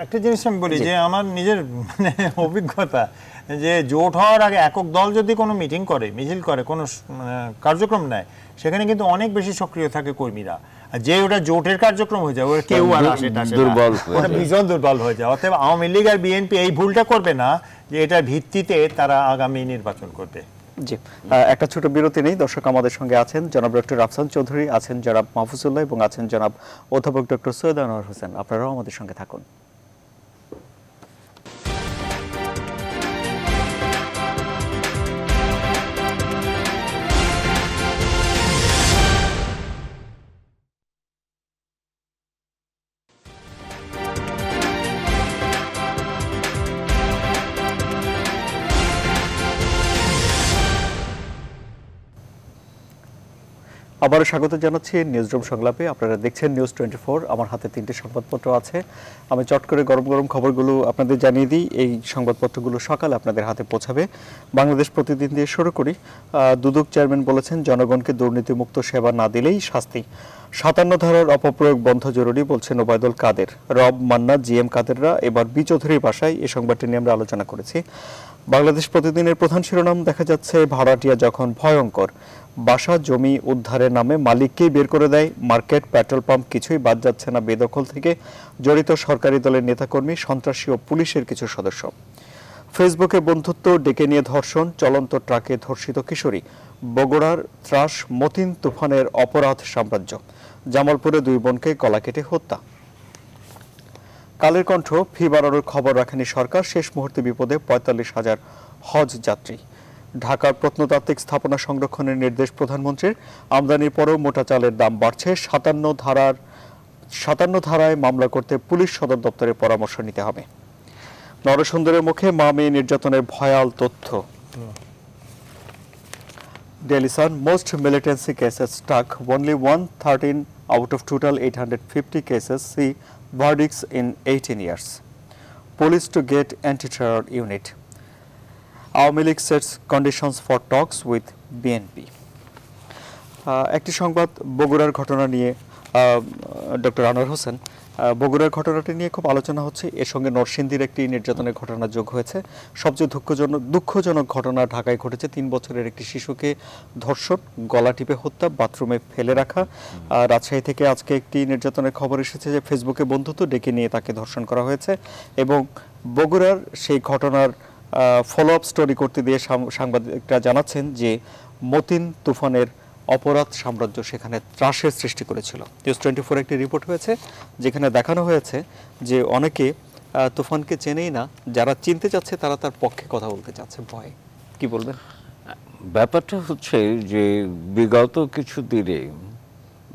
একটা জিনিস আমি বলি যে আমার নিজের মানে অভিজ্ঞতা, যে জোট হওয়ার আগে একক দল যদি কোনো মিটিং করে, মিছিল করে, কোনো কার্যক্রম নেয়, সেখানে কিন্তু অনেক বেশি সক্রিয় থাকে কর্মীরা। যে ওটা জোটের কার্যক্রম হয়ে যায়, ওরা কেউ আর আসে না, ওটা ভীষণ দুর্বল হয়ে যায়। অতএব আওয়ামী লীগ আর বিএনপি এই ভুলটা করবে না যে এটার ভিত্তিতে তারা আগামী নির্বাচন করবে। জি, একটা ছোট বিরতি নেই। দর্শক, আমাদের সঙ্গে আছেন জনাব ডক্টর আফসান চৌধুরী, আছেন জনাব মাহফুজুল্লাহ এবং আছেন জনাব অধ্যাপক ডক্টর সৈয়দ আনোয়ার হোসেন। আপনারাও আমাদের সঙ্গে থাকুন। আবারও স্বাগত জানাচ্ছি নিউজরুম সংলাপে। আপনারা দেখছেন নিউজ 24। আমার হাতে 3টে সংবাদপত্র আছে, আমি চট করে গরম গরম খবরগুলো আপনাদের জানিয়ে দিই। এই সংবাদপত্রগুলো সকালে আপনাদের হাতে পৌঁছাবে। বাংলাদেশ প্রতিদিন দিয়ে শুরু করি। দুদক চেয়ারম্যান বলেছেন, জনগণকে দুর্নীতিমুক্ত সেবা না দিলেই শাস্তি। 57 ধারার অপপ্রয়োগ বন্ধ জরুরি, বলছেন ওবায়দুল কাদের। রব, মান্না, জিএম কাদেররা এবার বি চৌধুরীর বাসায়। এই সংবাদটি নিয়ে আমরা আলোচনা করেছি। বাংলাদেশ প্রতিদিনের প্রধান শিরোনাম দেখা যাচ্ছে, ভাড়াটিয়া যখন ভয়ঙ্কর, বাসা জমি উদ্ধারের নামে মালিককেই বের করে দেয়, মার্কেট, পেট্রোল পাম্প কিছুই বাদ যাচ্ছে না বেদখল থেকে। জড়িত সরকারি দলের নেতাকর্মী, সন্ত্রাসী ও পুলিশের কিছু সদস্য। ফেসবুকে বন্ধুত্ব ডেকে নিয়ে ধর্ষণ, চলন্ত ট্রাকে ধর্ষিত কিশোরী। বগুড়ার ত্রাস, মতিন তুফানের অপরাধ সাম্রাজ্য। জামালপুরে 2 বোনকে গলা কেটে হত্যা। কালের কণ্ঠ, ফি বাড়ানোর খবর রাখেনি সরকার, শেষ মুহূর্তে বিপদে 45,000 হজ যাত্রী। ঢাকার প্রত্নতাত্ত্বিক স্থাপনা সংরক্ষণের নির্দেশ প্রধানমন্ত্রীর, আমদানির পরেও মোটা চালের দাম বাড়ছে। 57 ধারায় মামলা করতে পুলিশ সদর দপ্তরের পরামর্শ নিতে হবে। নরসুন্দরের মুখে মা মেয়ে নির্যাতনের ভয়াল তথ্য। Daily Sun, most militancy cases stuck, only 113 out of total 850 cases see verdicts in 18 years. Police to get anti-terror unit. Aomi League sets conditions for talks with BNP. একটি সংবাদ বগুড়ার ঘটনা নিয়ে ডক্টর আনোয়ার হোসেন, বগুড়ার ঘটনাটি নিয়ে খুব আলোচনা হচ্ছে। এর সঙ্গে নরসিংদীর একটি নির্যাতনের ঘটনা যোগ হয়েছে। সবচেয়ে দুঃখজনক ঘটনা ঢাকায় ঘটেছে। 3 বছরের একটি শিশুকে ধর্ষণ, গলা টিপে হত্যা, বাথরুমে ফেলে রাখা। রাজশাহী থেকে আজকে একটি নির্যাতনের খবর এসেছে যে ফেসবুকে বন্ধুত্ব ডেকে নিয়ে তাকে ধর্ষণ করা হয়েছে। এবং বগুড়ার সেই ঘটনার ফলো আপ স্টোরি করতে দিয়ে সাংবাদিকরা জানাচ্ছেন যে মতিন তুফানের অপরাধ সাম্রাজ্য সেখানে ত্রাসের সৃষ্টি করেছিল। নিউজ 24 একটি রিপোর্ট হয়েছে যেখানে দেখানো হয়েছে যে অনেকে তুফানকে চেনেই না, যারা চিনতে চাচ্ছে তারা তার পক্ষে কথা বলতে চাচ্ছে ভয়ে। কি বলবেন? ব্যাপারটা হচ্ছে যে বিগত কিছু দিনে,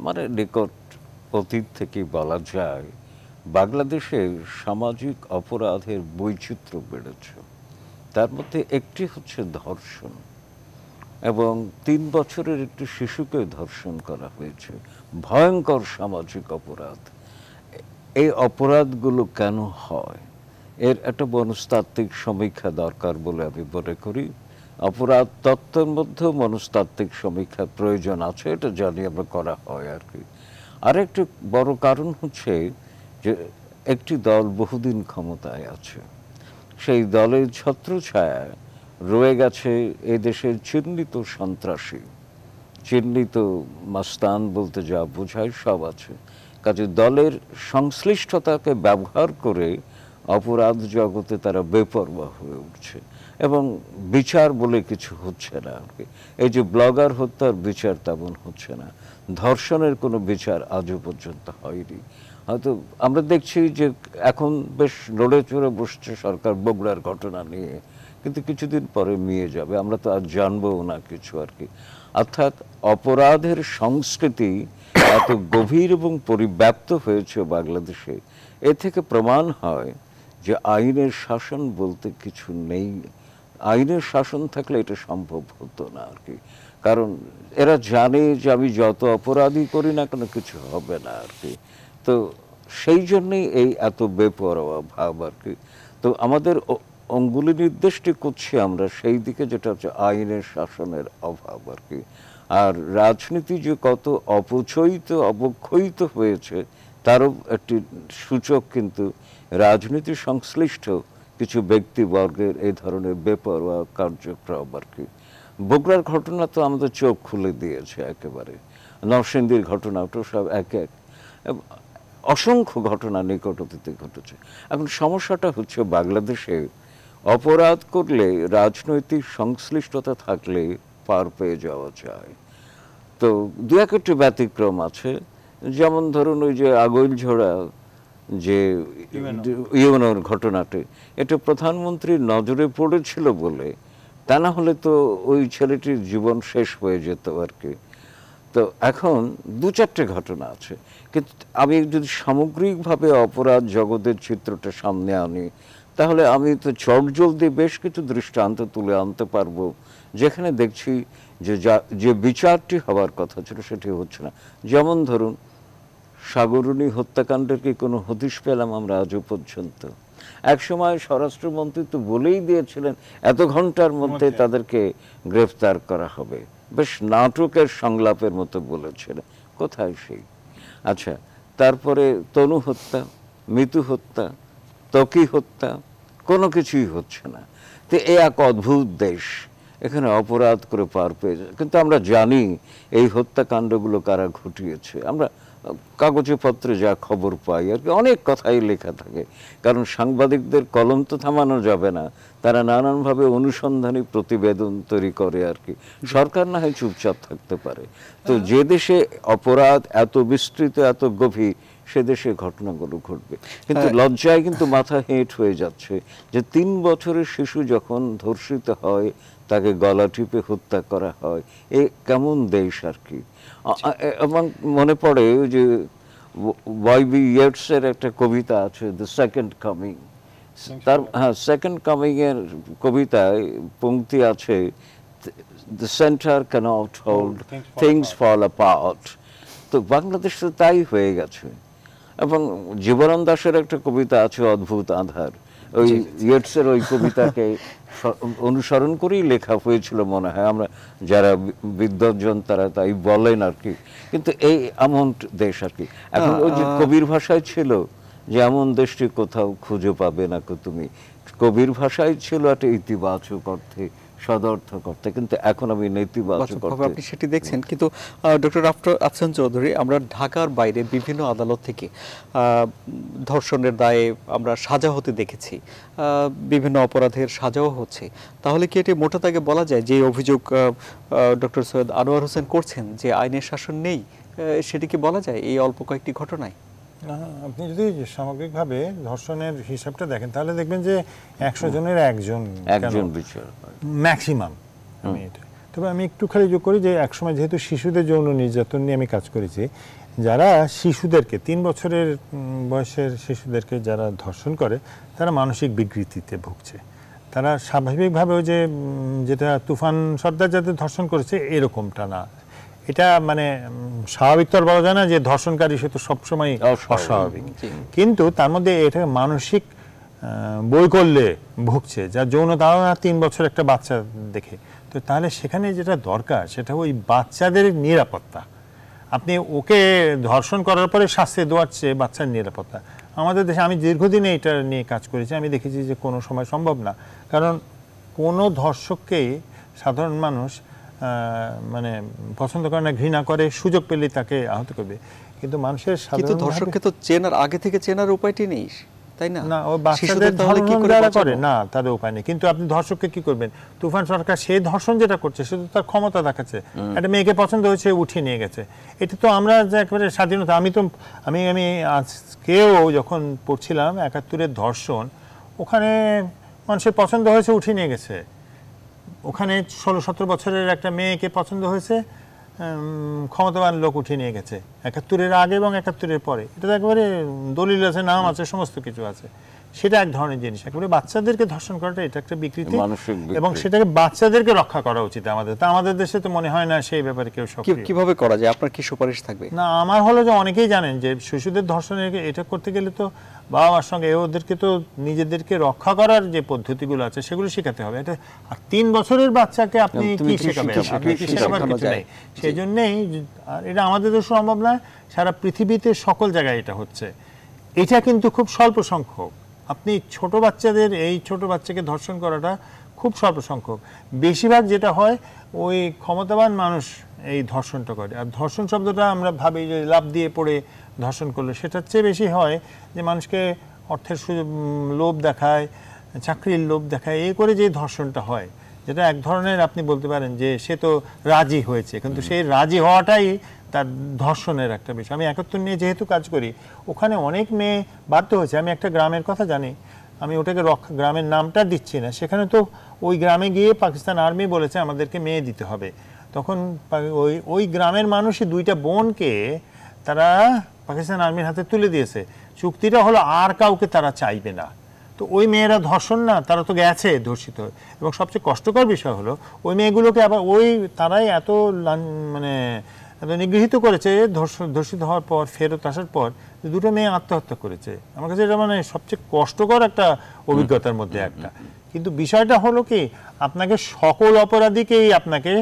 মানে নিকট অতীত থেকে বলা যায়, বাংলাদেশে সামাজিক অপরাধের বৈচিত্র্য বেড়েছে। তার মধ্যে একটি হচ্ছে ধর্ষণ, এবং 3 বছরের একটি শিশুকে ধর্ষণ করা হয়েছে। ভয়ঙ্কর সামাজিক অপরাধ। এই অপরাধগুলো কেন হয় এর একটা মনস্তাত্ত্বিক সমীক্ষা দরকার বলে আমি মনে করি। অপরাধ তত্ত্বের মধ্যেও মনস্তাত্ত্বিক সমীক্ষার প্রয়োজন আছে, এটা জানি আমরা করা হয় আর কি। আরেকটি বড় কারণ হচ্ছে যে একটি দল বহুদিন ক্ষমতায় আছে, সেই দলের ছত্রছায়ায় রয়ে গেছে এদেশের চিহ্নিত সন্ত্রাসী, চিহ্নিত মাস্তান বলতে যা বোঝায় সব আছে। কাজে দলের সংশ্লিষ্টতাকে ব্যবহার করে অপরাধ জগতে তারা বেপরোয়া হয়ে উঠছে, এবং বিচার বলে কিছু হচ্ছে না আর কি। এই যে ব্লগার হত্যার বিচার তেমন হচ্ছে না, ধর্ষণের কোনো বিচার আজও পর্যন্ত হয়নি। হয়তো আমরা দেখছি যে এখন বেশ নড়ে চড়ে বসছে সরকার বগুড়ার ঘটনা নিয়ে, কিন্তু কিছুদিন পরে মিয়ে যাবে, আমরা তো আজ জানবো না কিছু আর কি। অর্থাৎ অপরাধের সংস্কৃতি এত গভীর এবং পরিব্যাপ্ত হয়েছে বাংলাদেশে, এ থেকে প্রমাণ হয় যে আইনের শাসন বলতে কিছু নেই। আইনের শাসন থাকলে এটা সম্ভব হতো না আর কি, কারণ এরা জানে যে আমি যত অপরাধী করি না কেন কিছু হবে না আর কি। তো সেই জন্যই এই এত বেপরোয়া ভাব আর কি। তো আমাদের অঙ্গুলি নির্দেশটি করছি আমরা সেই দিকে, যেটা হচ্ছে আইনের শাসনের অভাব আর কি। আর রাজনীতি যে কত অপচয়িত অবক্ষয়িত হয়েছে তারও একটি সূচক কিন্তু রাজনীতি সংশ্লিষ্ট কিছু ব্যক্তিবর্গের এই ধরনের বেপরোয়া কার্যক্রম আর কি। বগুড়ার ঘটনা তো আমাদের চোখ খুলে দিয়েছে একেবারে, নরসিংদীর ঘটনাটা সব এক এক অসংখ্য ঘটনা নিকট অতীতে ঘটেছে। এখন সমস্যাটা হচ্ছে বাংলাদেশে অপরাধ করলে রাজনৈতিক সংশ্লিষ্টতা থাকলে পার পেয়ে যাওয়া যায়। তো দু একটি ব্যতিক্রম আছে, যেমন ধরুন ওই যে আগৈলঝোড়া যে ইউনোর ঘটনাটি, এটা প্রধানমন্ত্রীর নজরে পড়েছিল বলে, তা না হলে তো ওই ছেলেটির জীবন শেষ হয়ে যেত আর কি। তো এখন 2-4টে ঘটনা আছে, কিন্তু আমি যদি সামগ্রিকভাবে অপরাধ জগতের চিত্রটা সামনে আনি, তাহলে আমি তো চটজলদি বেশ কিছু দৃষ্টান্ত তুলে আনতে পারবো যেখানে দেখছি যে বিচারটি হওয়ার কথা ছিল সেটি হচ্ছে না। যেমন ধরুন সাগরণী হত্যাকাণ্ডের কি কোনো হদিশ পেলাম আমরা আজও পর্যন্ত? একসময় স্বরাষ্ট্রমন্ত্রী তো বলেই দিয়েছিলেন এত ঘন্টার মধ্যে তাদেরকে গ্রেফতার করা হবে, বেশ নাটকের সংলাপের মতো বলেছিলেন। কোথায় সেই? আচ্ছা, তারপরে তনু হত্যা, মিতু হত্যা, ত্বকী হত্যা, কোনো কিছুই হচ্ছে না। তো এ এক অদ্ভুত দেশ, এখানে অপরাধ করে পার পেয়ে যায়, কিন্তু আমরা জানি এই হত্যাকাণ্ডগুলো কারা ঘটিয়েছে। আমরা কাগজে পত্রে যা খবর পাই আর কি, অনেক কথাই লেখা থাকে, কারণ সাংবাদিকদের কলম তো থামানো যাবে না, তারা নানানভাবে অনুসন্ধানী প্রতিবেদন তৈরি করে আর কি। সরকার না হয় চুপচাপ থাকতে পারে। তো যে দেশে অপরাধ এত বিস্তৃত এত গভীর, সে দেশে ঘটনাগুলো ঘটবে। কিন্তু লজ্জায় কিন্তু মাথা হেঁট হয়ে যাচ্ছে যে 3 বছরের শিশু যখন ধর্ষিত হয়, তাকে গলা টিপে হত্যা করা হয়, এ কেমন দেশ আর কি। আমার মনে পড়ে যে ওয়াইবি ইয়েটসের একটা কবিতা আছে, দ্য সেকেন্ড কামিং। তার সেকেন্ড কামিং এর কবিতায় পংক্তি আছে, the centre cannot hold, things fall apart. তো বাংলাদেশ তো তাই হয়ে গেছে। এবং জীবনানন্দ দাশের একটা কবিতা আছে অদ্ভুত আধার, ওই ইয়েটসের ওই কবিতাকে অনুসরণ করেই লেখা হয়েছিল মনে হয়, আমরা যারা বিদ্বজ্জন তারা তাই বলেন আর কি। কিন্তু এই এমন দেশ আর কি, এখন ওই যে কবির ভাষায় ছিল যে এমন দেশটি কোথাও খুঁজে পাবে না কো তুমি, কবির ভাষায় ছিল একটা ইতিবাচক অর্থে, সদর্থক অর্থে, কিন্তু এখন আমি নেতিবাচক অর্থে আপনি সেটি দেখছেন। কিন্তু ডক্টর আফসান চৌধুরী, আমরা ঢাকার বাইরে বিভিন্ন আদালত থেকে ধর্ষণের দায়ে আমরা সাজা হতে দেখেছি, বিভিন্ন অপরাধের সাজাও হচ্ছে। তাহলে কি এটি মোটা দাগে বলা যায় যে অভিযোগ ডক্টর সৈয়দ আনোয়ার হোসেন করছেন যে আইনের শাসন নেই, সেটি কি বলা যায় এই অল্প কয়েকটি ঘটনায়? আপনি যদি সামগ্রিকভাবে ধর্ষণের হিসাবটা দেখেন তাহলে দেখবেন যে 100 জনের একজন বিচার ম্যাক্সিমাম। আমি এটা, তবে আমি একটু খালি যোগ করি যে একসময় যেহেতু শিশুদের যৌন নির্যাতন নিয়ে আমি কাজ করেছি, যারা শিশুদেরকে 3 বছরের বয়সের শিশুদেরকে যারা ধর্ষণ করে তারা মানসিক বিকৃতিতে ভুগছে। তারা স্বাভাবিকভাবে ওই যে যেটা তুফান সর্দার যাদের ধর্ষণ করেছে এরকমটা না, এটা মানে স্বাভাবিক তো বলা যায় না যে ধর্ষণকারী সে তো সবসময় অস্বাভাবিক, কিন্তু তার মধ্যে এটা মানসিক বৈকল্যে ভুগছে, যার যৌন তাড়না 3 বছর একটা বাচ্চা দেখে। তো তাহলে সেখানে যেটা দরকার সেটা ওই বাচ্চাদের নিরাপত্তা। আপনি ওকে ধর্ষণ করার পরে শাস্তি দেওয়ার চেয়ে বাচ্চার নিরাপত্তা। আমাদের দেশে আমি দীর্ঘদিনে এটা নিয়ে কাজ করেছি, আমি দেখেছি যে কোনো সময় সম্ভব না, কারণ কোনো ধর্ষককেই সাধারণ মানুষ মানে পছন্দ করে না, ঘৃণা করে, সুযোগ পেলে তাকে আহত করবে। কিন্তু মানুষের কিন্তু ধর্ষককে তো চেনার আগে থেকে চেনার উপায়টি নেই, তাই না? না, ও বাচ্চাদের তাহলে কি করে না, তাদের উপায় নেই। কিন্তু আপনি ধর্ষককে কি করবেন? তুফান সরকার সেই ধর্ষণ যেটা করছে সে তো তার ক্ষমতা দেখাচ্ছে, একটা মেয়েকে পছন্দ হয়েছে উঠিয়ে নিয়ে গেছে। এটা তো আমরা যে একেবারে স্বাধীনতা, আমি আজকেও যখন পড়ছিলাম 71-এর ধর্ষণ, ওখানে মানুষের পছন্দ হয়েছে উঠিয়ে নিয়ে গেছে। ওখানে 16-17 বছরের একটা মেয়েকে পছন্দ হয়েছে, ক্ষমতাবান লোক উঠিয়ে নিয়ে গেছে 71-এর আগে এবং 71-এর পরে। এটা একেবারে দলিল আছে, নাম আছে, সমস্ত কিছু আছে। সেটা এক ধরনের জিনিস। একেবারে বাচ্চাদেরকে ধর্ষণ করাটা এটা একটা বিকৃতি, এবং সেটাকে বাচ্চাদেরকে রক্ষা করা উচিত আমাদের। তা আমাদের দেশে তো মনে হয় না সেই ব্যাপারে কেউ সক্রিয়। কিভাবে করা যায়, আপনার কি সুপারিশ থাকবে? না, আমার হলো যে অনেকেই জানেন যে শিশুদের ধর্ষণের এটা করতে গেলে তো বাবা মার সঙ্গে ওদেরকে তো নিজেদেরকে রক্ষা করার যে পদ্ধতিগুলো আছে সেগুলো শেখাতে হবে। এটা আর 3 বছরের বাচ্চাকে আপনি কি শেখাবেন? শেখাবার কিছু নেই। সেই জন্যেই এটা আমাদের দেশে সম্ভব নয়, সারা পৃথিবীতে সকল জায়গায় এটা হচ্ছে। এটা কিন্তু খুব স্বল্প সংখ্যক। আপনি ছোট বাচ্চাকে ধর্ষণ করাটা খুব স্বল্প সংখ্যক। বেশিরভাগ যেটা হয় ওই ক্ষমতাবান মানুষ এই ধর্ষণটা করে। আর ধর্ষণ শব্দটা আমরা ভাবি যে লাফ দিয়ে পড়ে ধর্ষণ করলে, সেটার চেয়ে বেশি হয় যে মানুষকে অর্থের লোভ দেখায়, চাকরির লোভ দেখায়, এই করে যে ধর্ষণটা হয়, যেটা এক ধরনের আপনি বলতে পারেন যে সে তো রাজি হয়েছে, কিন্তু সেই রাজি হওয়াটাই তার ধর্ষণের একটা বিষয়। আমি 71 নিয়ে যেহেতু কাজ করি, ওখানে অনেক মেয়ে বাধ্য হয়েছে। আমি একটা গ্রামের কথা জানি, আমি ওটাকে গ্রামের নামটা দিচ্ছি না, সেখানে তো ওই গ্রামে গিয়ে পাকিস্তান আর্মি বলেছে আমাদেরকে মেয়ে দিতে হবে। তখন ওই গ্রামের মানুষই 2টা বোনকে তারা পাকিস্তান আর্মির হাতে তুলে দিয়েছে। চুক্তিটা হলো আর কাউকে তারা চাইবে না। তো ওই মেয়েরা ধর্ষণ না, তারা তো গেছে ধর্ষিত। এবং সবচেয়ে কষ্টকর বিষয় হলো ওই মেয়েগুলোকে আবার তারাই এত নিগৃহীত করেছে ধর্ষিত হওয়ার পর, ফেরত আসার পর 2টো মেয়ে আত্মহত্যা করেছে। আমার কাছে এটা সবচেয়ে কষ্টকর একটা অভিজ্ঞতার মধ্যে একটা। কিন্তু বিষয়টা হলো কি, আপনাকে সকল অপরাধীকেই আপনাকে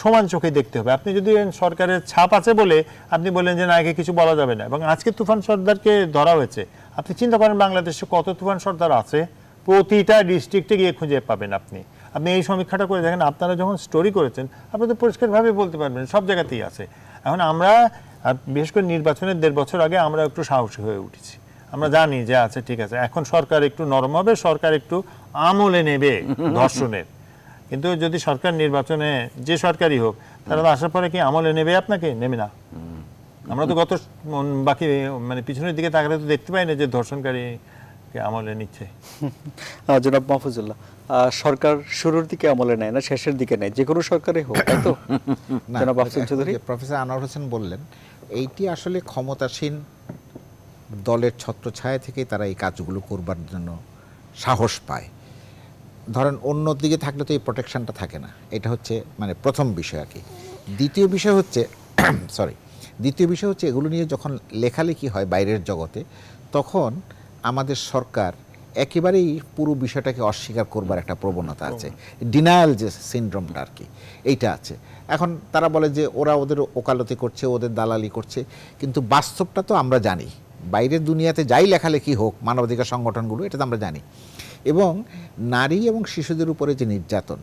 সমান চোখে দেখতে হবে। আপনি যদি সরকারের ছাপ আছে বলে আপনি বললেন যে না, একে কিছু বলা যাবে না, এবং আজকে তুফান সর্দারকে ধরা হয়েছে, আপনি চিন্তা করেন বাংলাদেশে কত তুফান সর্দার আছে, প্রতিটা ডিস্ট্রিক্টে গিয়ে খুঁজে পাবেন। আপনি এই সমীক্ষাটা করে দেখেন, আপনারা যখন স্টোরি করেছেন আপনি তো পরিষ্কারভাবে বলতে পারবেন সব জায়গাতেই আছে। এখন আমরা বিশেষ করে নির্বাচনের 1.5 বছর আগে আমরা একটু সাহসী হয়ে উঠেছি। আমরা জানি যে আচ্ছা ঠিক আছে, এখন সরকার একটু নরম হবে, সরকার একটু আমলে নেবে ধর্ষণের। কিন্তু যদি সরকার নির্বাচনে যে সরকারই হোক, তারা আসার পরে কি আমলে নেবে? আপনাকে নেবে না। আমরা তো বাকি পিছনের দিকে তাকালে তো দেখতে পাই না যে ধর্ষণকারীকে আমলে নিচ্ছে। জনাব মাহফুজুল্লাহ, সরকার শুরুর দিকে আমলে নেয় না, শেষের দিকে নেয়, যে কোনো সরকারই হোক, তাই তো? জনাব আফসান চৌধুরী, প্রফেসর আনোয়ার হোসেন বললেন, এইটি আসলে ক্ষমতাসীন দলের ছত্রছায়া থেকেই তারা এই কাজগুলো করবার জন্য সাহস পায়। ধরেন অন্য দিকে থাকলে তো এই প্রোটেকশনটা থাকে না। এটা হচ্ছে প্রথম বিষয় আর কি। দ্বিতীয় বিষয় হচ্ছে দ্বিতীয় বিষয় হচ্ছে এগুলো নিয়ে যখন লেখালেখি হয় বাইরের জগতে, তখন আমাদের সরকার একেবারেই পুরো বিষয়টাকে অস্বীকার করবার একটা প্রবণতা আছে, ডিনায়াল যে সিনড্রোমটা আর কি, এইটা আছে। এখন তারা বলে যে ওরা ওদের ওকালতি করছে, ওদের দালালি করছে, কিন্তু বাস্তবটা তো আমরা জানি। বাইরের দুনিয়াতে যাই লেখালেখি হোক, মানবাধিকার সংগঠনগুলো, এটা তো আমরা জানি। এবং নারী এবং শিশুদের উপরে যে নির্যাতন,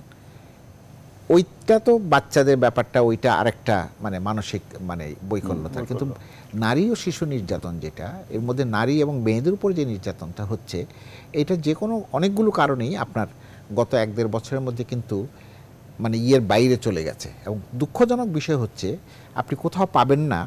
ওইটা তো বাচ্চাদের ব্যাপারটা, ওইটা আরেকটা মানে মানসিক মানে বৈকল্যতা। কিন্তু নারী ও শিশু নির্যাতন যেটা, এর মধ্যে নারী এবং মেয়েদের উপর যে নির্যাতনটা হচ্ছে, এটা যে কোনো অনেকগুলো কারণেই আপনার গত 1-1.5 বছরের মধ্যে কিন্তু মানে ইয়ের বাইরে চলে গেছে। এবং দুঃখজনক বিষয় হচ্ছে আপনি কোথাও পাবেন না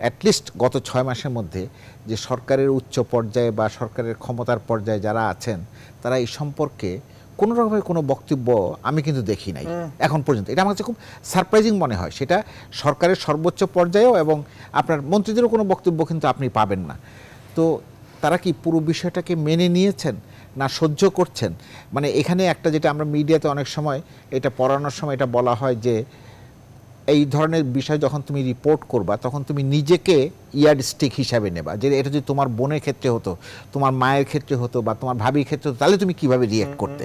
অ্যাটলিস্ট গত 6 মাসের মধ্যে যে সরকারের উচ্চ পর্যায়ে বা সরকারের ক্ষমতার পর্যায়ে যারা আছেন তারা এই সম্পর্কে কোনো রকমের কোনো বক্তব্য আমি কিন্তু দেখি নাই এখন পর্যন্ত। এটা আমার কাছে খুব সারপ্রাইজিং মনে হয়। সেটা সরকারের সর্বোচ্চ পর্যায়েও এবং আপনার মন্ত্রীদেরও কোনো বক্তব্য কিন্তু আপনি পাবেন না। তো তারা কি পুরো বিষয়টাকে মেনে নিয়েছেন না সহ্য করছেন? মানে এখানে একটা যেটা আমরা মিডিয়াতে অনেক সময় এটা পড়ানোর সময় এটা বলা হয় যে এই ধরনের বিষয় যখন তুমি রিপোর্ট করবা তখন তুমি নিজেকে ইয়ার্ডস্টিক হিসাবে নেবা, যে এটা যদি তোমার বোনের ক্ষেত্রে হতো, তোমার মায়ের ক্ষেত্রে হতো বা তোমার ভাবির ক্ষেত্রে হতো, তাহলে তুমি কিভাবে রিয়েক্ট করতে।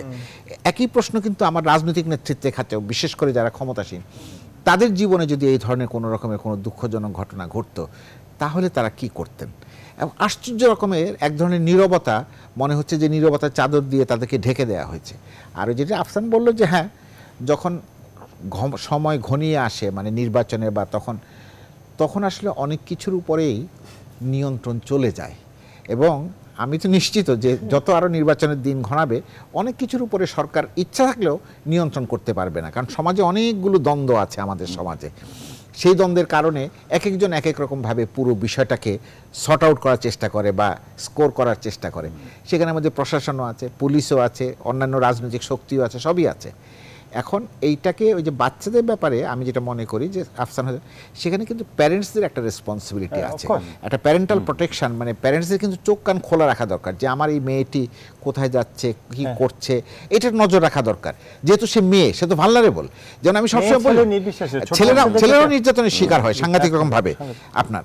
একই প্রশ্ন কিন্তু আমার রাজনৈতিক নেতৃত্বের ক্ষেত্রেও, বিশেষ করে যারা ক্ষমতাসীন, তাদের জীবনে যদি এই ধরনের কোনো রকমের কোনো দুঃখজনক ঘটনা ঘটতো তাহলে তারা কি করতেন। এবং আশ্চর্য রকমের এক ধরনের নীরবতা, মনে হচ্ছে যে নীরবতার চাদর দিয়ে তাদেরকে ঢেকে দেওয়া হয়েছে। আর যেটা আফসান বলল যে হ্যাঁ, যখন সময় ঘনিয়ে আসে মানে নির্বাচনের বা তখন আসলে অনেক কিছুর উপরেই নিয়ন্ত্রণ চলে যায়। এবং আমি তো নিশ্চিত যে যত আরও নির্বাচনের দিন ঘনাবে অনেক কিছুর উপরে সরকার ইচ্ছা থাকলেও নিয়ন্ত্রণ করতে পারবে না, কারণ সমাজে অনেকগুলো দ্বন্দ্ব আছে আমাদের সমাজে। সেই দ্বন্দ্বের কারণে এক একজন এক এক রকমভাবে পুরো বিষয়টাকে সর্ট আউট করার চেষ্টা করে বা স্কোর করার চেষ্টা করে। সেখানে আমাদের প্রশাসনও আছে, পুলিশও আছে, অন্যান্য রাজনৈতিক শক্তিও আছে, সবই আছে। এখন এইটাকে ওই যে বাচ্চাদের ব্যাপারে আমি যেটা মনে করি যে আফসান, সেখানে কিন্তু প্যারেন্টসদের একটা রেসপন্সিবিলিটি আছে, একটা প্যারেন্টাল প্রোটেকশন, মানে প্যারেন্টসদের কিন্তু চোখ কান খোলা রাখা দরকার যে আমার এই মেয়েটি কোথায় যাচ্ছে, কি করছে, এটার নজর রাখা দরকার। যেহেতু সে মেয়ে, সে তো ভালনারেবল। যেমন আমি সবসময় বলি ছেলেরাও নির্যাতনের শিকার হয় সাংঘাতিক রকম ভাবে আপনার।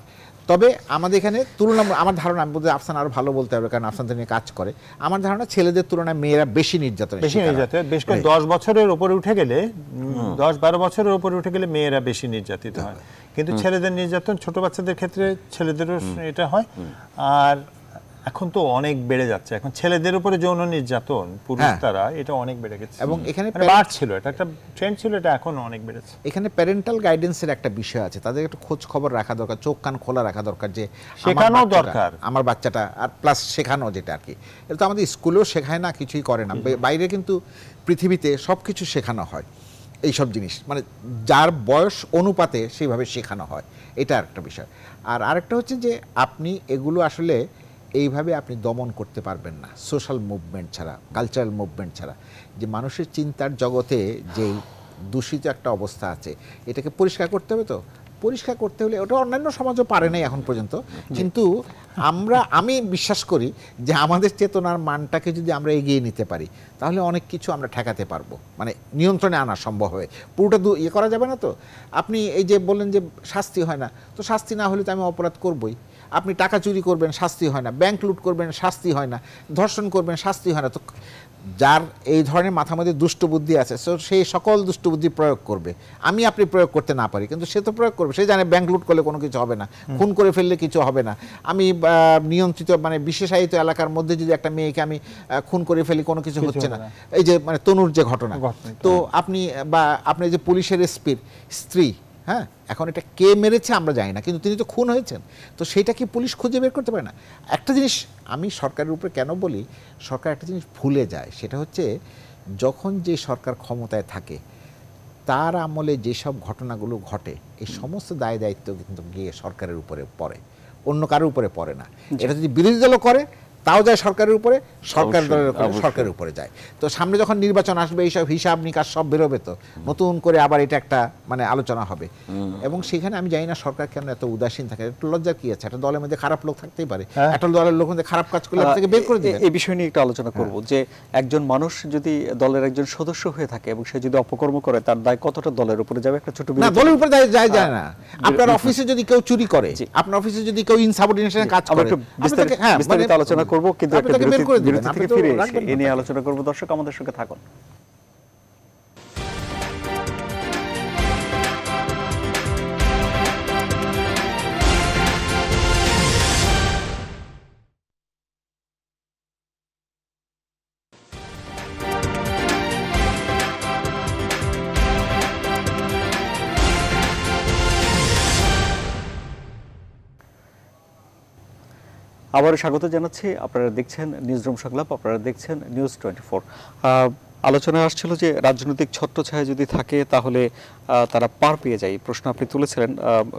তবে আমাদের এখানে তুলনামূলক, আমার ধারণা, আমি বলতে আফসান আরো ভালো বলতে হবে কারণ আফসান নিয়ে কাজ করে, আমার ধারণা ছেলেদের তুলনায় মেয়েরা বেশি নির্যাতন, বেশ করে 10 বছরের উপরে উঠে গেলে, 10-12 বছরের উপরে উঠে গেলে মেয়েরা বেশি নির্যাতিত হয়। কিন্তু ছেলেদের নির্যাতন ছোট বাচ্চাদের ক্ষেত্রে ছেলেদেরও এটা হয়। আর এখন তো অনেক বেড়ে যাচ্ছে, এখন ছেলেদের উপরে যৌন নির্যাতন পুরুষ দ্বারা এটা অনেক বেড়ে গেছে। এবং এখানে বাড়ছিল, এটা একটা ট্রেন্ড ছিল, এটা এখন অনেক বেড়েছে। এখানে প্যারেন্টাল গাইডেন্সের একটা বিষয় আছে, তাদের একটা খোঁজ খবর রাখা দরকার, চোখ কান খোলা রাখা দরকার, যে শেখানো দরকার আমার বাচ্চাটা, আর প্লাস শেখানো যেটা আর কি, এটা তো আমাদের স্কুলেও শেখায় না, কিছুই করে না। বাইরে কিন্তু পৃথিবীতে সব কিছু শেখানো হয়, এইসব জিনিস মানে যার বয়স অনুপাতে সেইভাবে শেখানো হয়, এটা একটা বিষয়। আর আরেকটা হচ্ছে যে আপনি এগুলো আসলে এইভাবে আপনি দমন করতে পারবেন না সোশ্যাল মুভমেন্ট ছাড়া, কালচারাল মুভমেন্ট ছাড়া। যে মানুষের চিন্তার জগতে যেই দূষিত একটা অবস্থা আছে, এটাকে পরিষ্কার করতে হবে। তো পরিষ্কার করতে হলে ওটা অন্যান্য সমাজও পারে নাই এখন পর্যন্ত, কিন্তু আমি বিশ্বাস করি যে আমাদের চেতনার মানটাকে যদি আমরা এগিয়ে নিতে পারি তাহলে অনেক কিছু আমরা ঠেকাতে পারবো, মানে নিয়ন্ত্রণে আনা সম্ভব হবে। পুরোটা ইয়ে করা যাবে না। তো আপনি এই যে বললেন যে শাস্তি হয় না, তো শাস্তি না হলে তো আমি অপরাধ করবই। আপনি টাকা চুরি করবেন, শাস্তি হয় না, ব্যাংক লুট করবেন, শাস্তি হয় না, ধর্ষণ করবেন, শাস্তি হয় না। তো যার এই ধরনের মাথার মধ্যে দুষ্টবুদ্ধি আছে সেই সকল দুষ্টবুদ্ধি প্রয়োগ করবে। আপনি প্রয়োগ করতে না পারি, কিন্তু সে তো প্রয়োগ করবে। সে জানে ব্যাংক লুট করলে কোনো কিছু হবে না, খুন করে ফেললে কিছু হবে না। আমি নিয়ন্ত্রিত মানে বিশেষায়িত এলাকার মধ্যে যদি একটা মেয়েকে আমি খুন করে ফেলি, কোনো কিছু হচ্ছে না। এই যে মানে তনুর যে ঘটনা, তো আপনি যে পুলিশের স্ত্রী, হ্যাঁ, এখন এটা কে মেরেছে আমরা জানি না, কিন্তু তিনি তো খুন হয়েছেন। তো সেটা কি পুলিশ খুঁজে বের করতে পারে না? একটা জিনিস আমি সরকারের উপরে কেন বলি, সরকার একটা জিনিস ভুলে যায়, সেটা হচ্ছে যখন যে সরকার ক্ষমতায় থাকে তার আমলে যেসব ঘটনাগুলো ঘটে, এই সমস্ত দায় দায়িত্ব কিন্তু গিয়ে সরকারের উপরে পড়ে, অন্য কারোর উপরে পড়ে না। এটা যদি বিরোধী দলও করে তাও যায় সরকারের উপরে, সরকার অবশ্যই, দলের অবশ্যই। সরকারের উপরে যায়। তো সামনে যখন নির্বাচন আসবে এইসব হিসাব নিকাশ সব বেরোবে, তো নতুন করে আবার এটা একটা মানে আলোচনা হবে। এবং সেখানে আমি জানি না সরকার কেন এত উদাসীন থাকে। একটু লজ্জার কি আছে, একটা দলের মধ্যে খারাপ লোক থাকতেই পারে, একটা দলের লোক মধ্যে খারাপ কাজ করলে তাকে বের করে দিবেন। এই বিষয় নিয়ে একটু আলোচনা করব যে একজন মানুষ যদি দলের একজন সদস্য হয়ে থাকে এবং সে যদি অপকর্ম করে, তার দায় কতটা দলের উপরে যাবে? একটা ছোট না, বিরতি। দলের উপরে যায় না। আপনার অফিসে যদি কেউ চুরি করে, আপনার অফিসে যদি কেউ ইনসাবঅর্ডিনেশনে কাজ আমরা করে, একটু বিস্তারিত আলোচনা করব, কিন্তু একটা বিরতি থেকে ফিরে এসে এ নিয়ে আলোচনা করব। দর্শক আমাদের সঙ্গে থাকুন। আবারও স্বাগত জানাচ্ছি। আপনারা দেখছেন নিউজরুম সংলাপ, আপনারা দেখছেন নিউজ 24। আলোচনায় আসছিল যে রাজনৈতিক ছত্রছায়া যদি থাকে তাহলে তারা পার পেয়ে যায়। প্রশ্ন আপনি তুলেছিলেন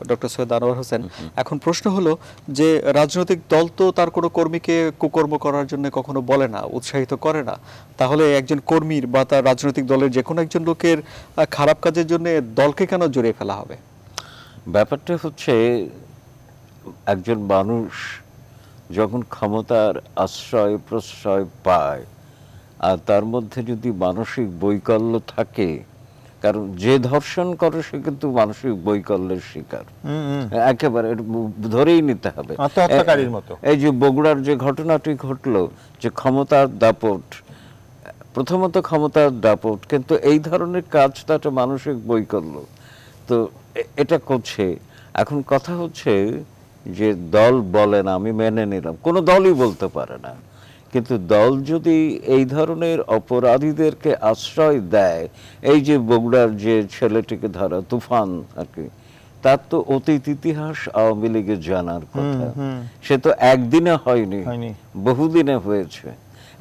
ডক্টর সৈয়দ আনোয়ার হোসেন। এখন প্রশ্ন হলো যে রাজনৈতিক দল তো তার কোনো কর্মীকে কুকর্ম করার জন্য কখনো বলে না, উৎসাহিত করে না, তাহলে একজন কর্মীর বা তার রাজনৈতিক দলের যে কোনো একজন লোকের খারাপ কাজের জন্য দলকে কেন জড়িয়ে ফেলা হবে? ব্যাপারটা হচ্ছে, একজন মানুষ যখন ক্ষমতার আশ্রয় প্রশ্রয় পায় আর তার মধ্যে যদি মানসিক বৈকল্য থাকে, কারণ যে ধর্ষণ করে সে কিন্তু মানসিক বৈকল্যের শিকার, একেবারে ধরেই নিতে হবে, আত্মহত্যাকারীর মতো। এই যে বগুড়ার যে ঘটনাটি ঘটলো, যে ক্ষমতার দাপট, প্রথমত ক্ষমতার দাপট, কিন্তু এই ধরনের কাজ তো একটা মানসিক বৈকল্য, তো এটা করছে। এখন কথা হচ্ছে যে দল বলে না, আমি মেনে নিলাম, কোনো দলই বলতে পারে না, কিন্তু দল যদি এই ধরনের অপরাধীদেরকে আশ্রয় দেয়, এই যে বগুড়ার যে ছেলেটিকে ধরা তুফান আর কি, তার তো অতীত ইতিহাস আওয়ামী লীগের জানার কথা, সে তো একদিনে হয়নি, বহুদিনে হয়েছে।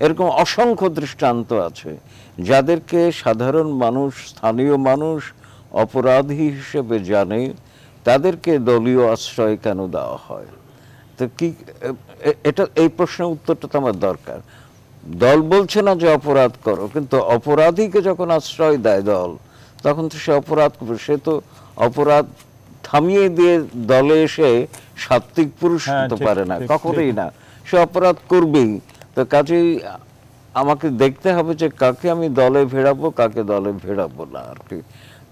এরকম অসংখ্য দৃষ্টান্ত আছে যাদেরকে সাধারণ মানুষ, স্থানীয় মানুষ অপরাধী হিসেবে জানে, তাদেরকে দলীয় আশ্রয় কেন দেওয়া হয়? তো কি এটা, এই প্রশ্নের উত্তরটা তো আমার দরকার। দল বলছে না যে অপরাধ করো, কিন্তু অপরাধীকে যখন আশ্রয় দেয় দল, তখন তো সে অপরাধ করবে। সে তো অপরাধ থামিয়ে দিয়ে দলে এসে সাত্ত্বিক পুরুষ হতে পারে না, কখনোই না, সে অপরাধ করবেই। তো কাজেই আমাকে দেখতে হবে যে কাকে আমি দলে ভেড়াবো, কাকে দলে ভেড়াবো না আর কি।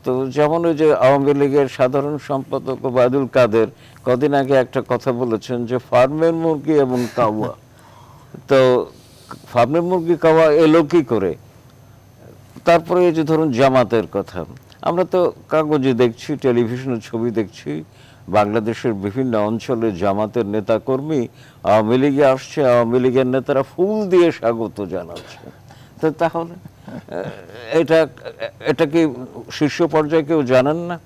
তো যেমন ওই যে আওয়ামী লীগের সাধারণ সম্পাদক ওবায়দুল কাদের কদিন আগে একটা কথা বলেছেন যে ফার্মের মুরগি এবং কাওয়া, তো ফার্মের মুরগি কাওয়া এলো কি করে? তারপরে এই যে ধরুন জামাতের কথা, আমরা তো কাগজে দেখছি, টেলিভিশনের ছবি দেখছি, বাংলাদেশের বিভিন্ন অঞ্চলে জামাতের নেতাকর্মী আওয়ামী লীগে আসছে, আওয়ামী লীগের নেতারা ফুল দিয়ে স্বাগত জানাচ্ছে। তো তাহলে এটা কি শীর্ষ পর্যায়ে কেউ জানেন না?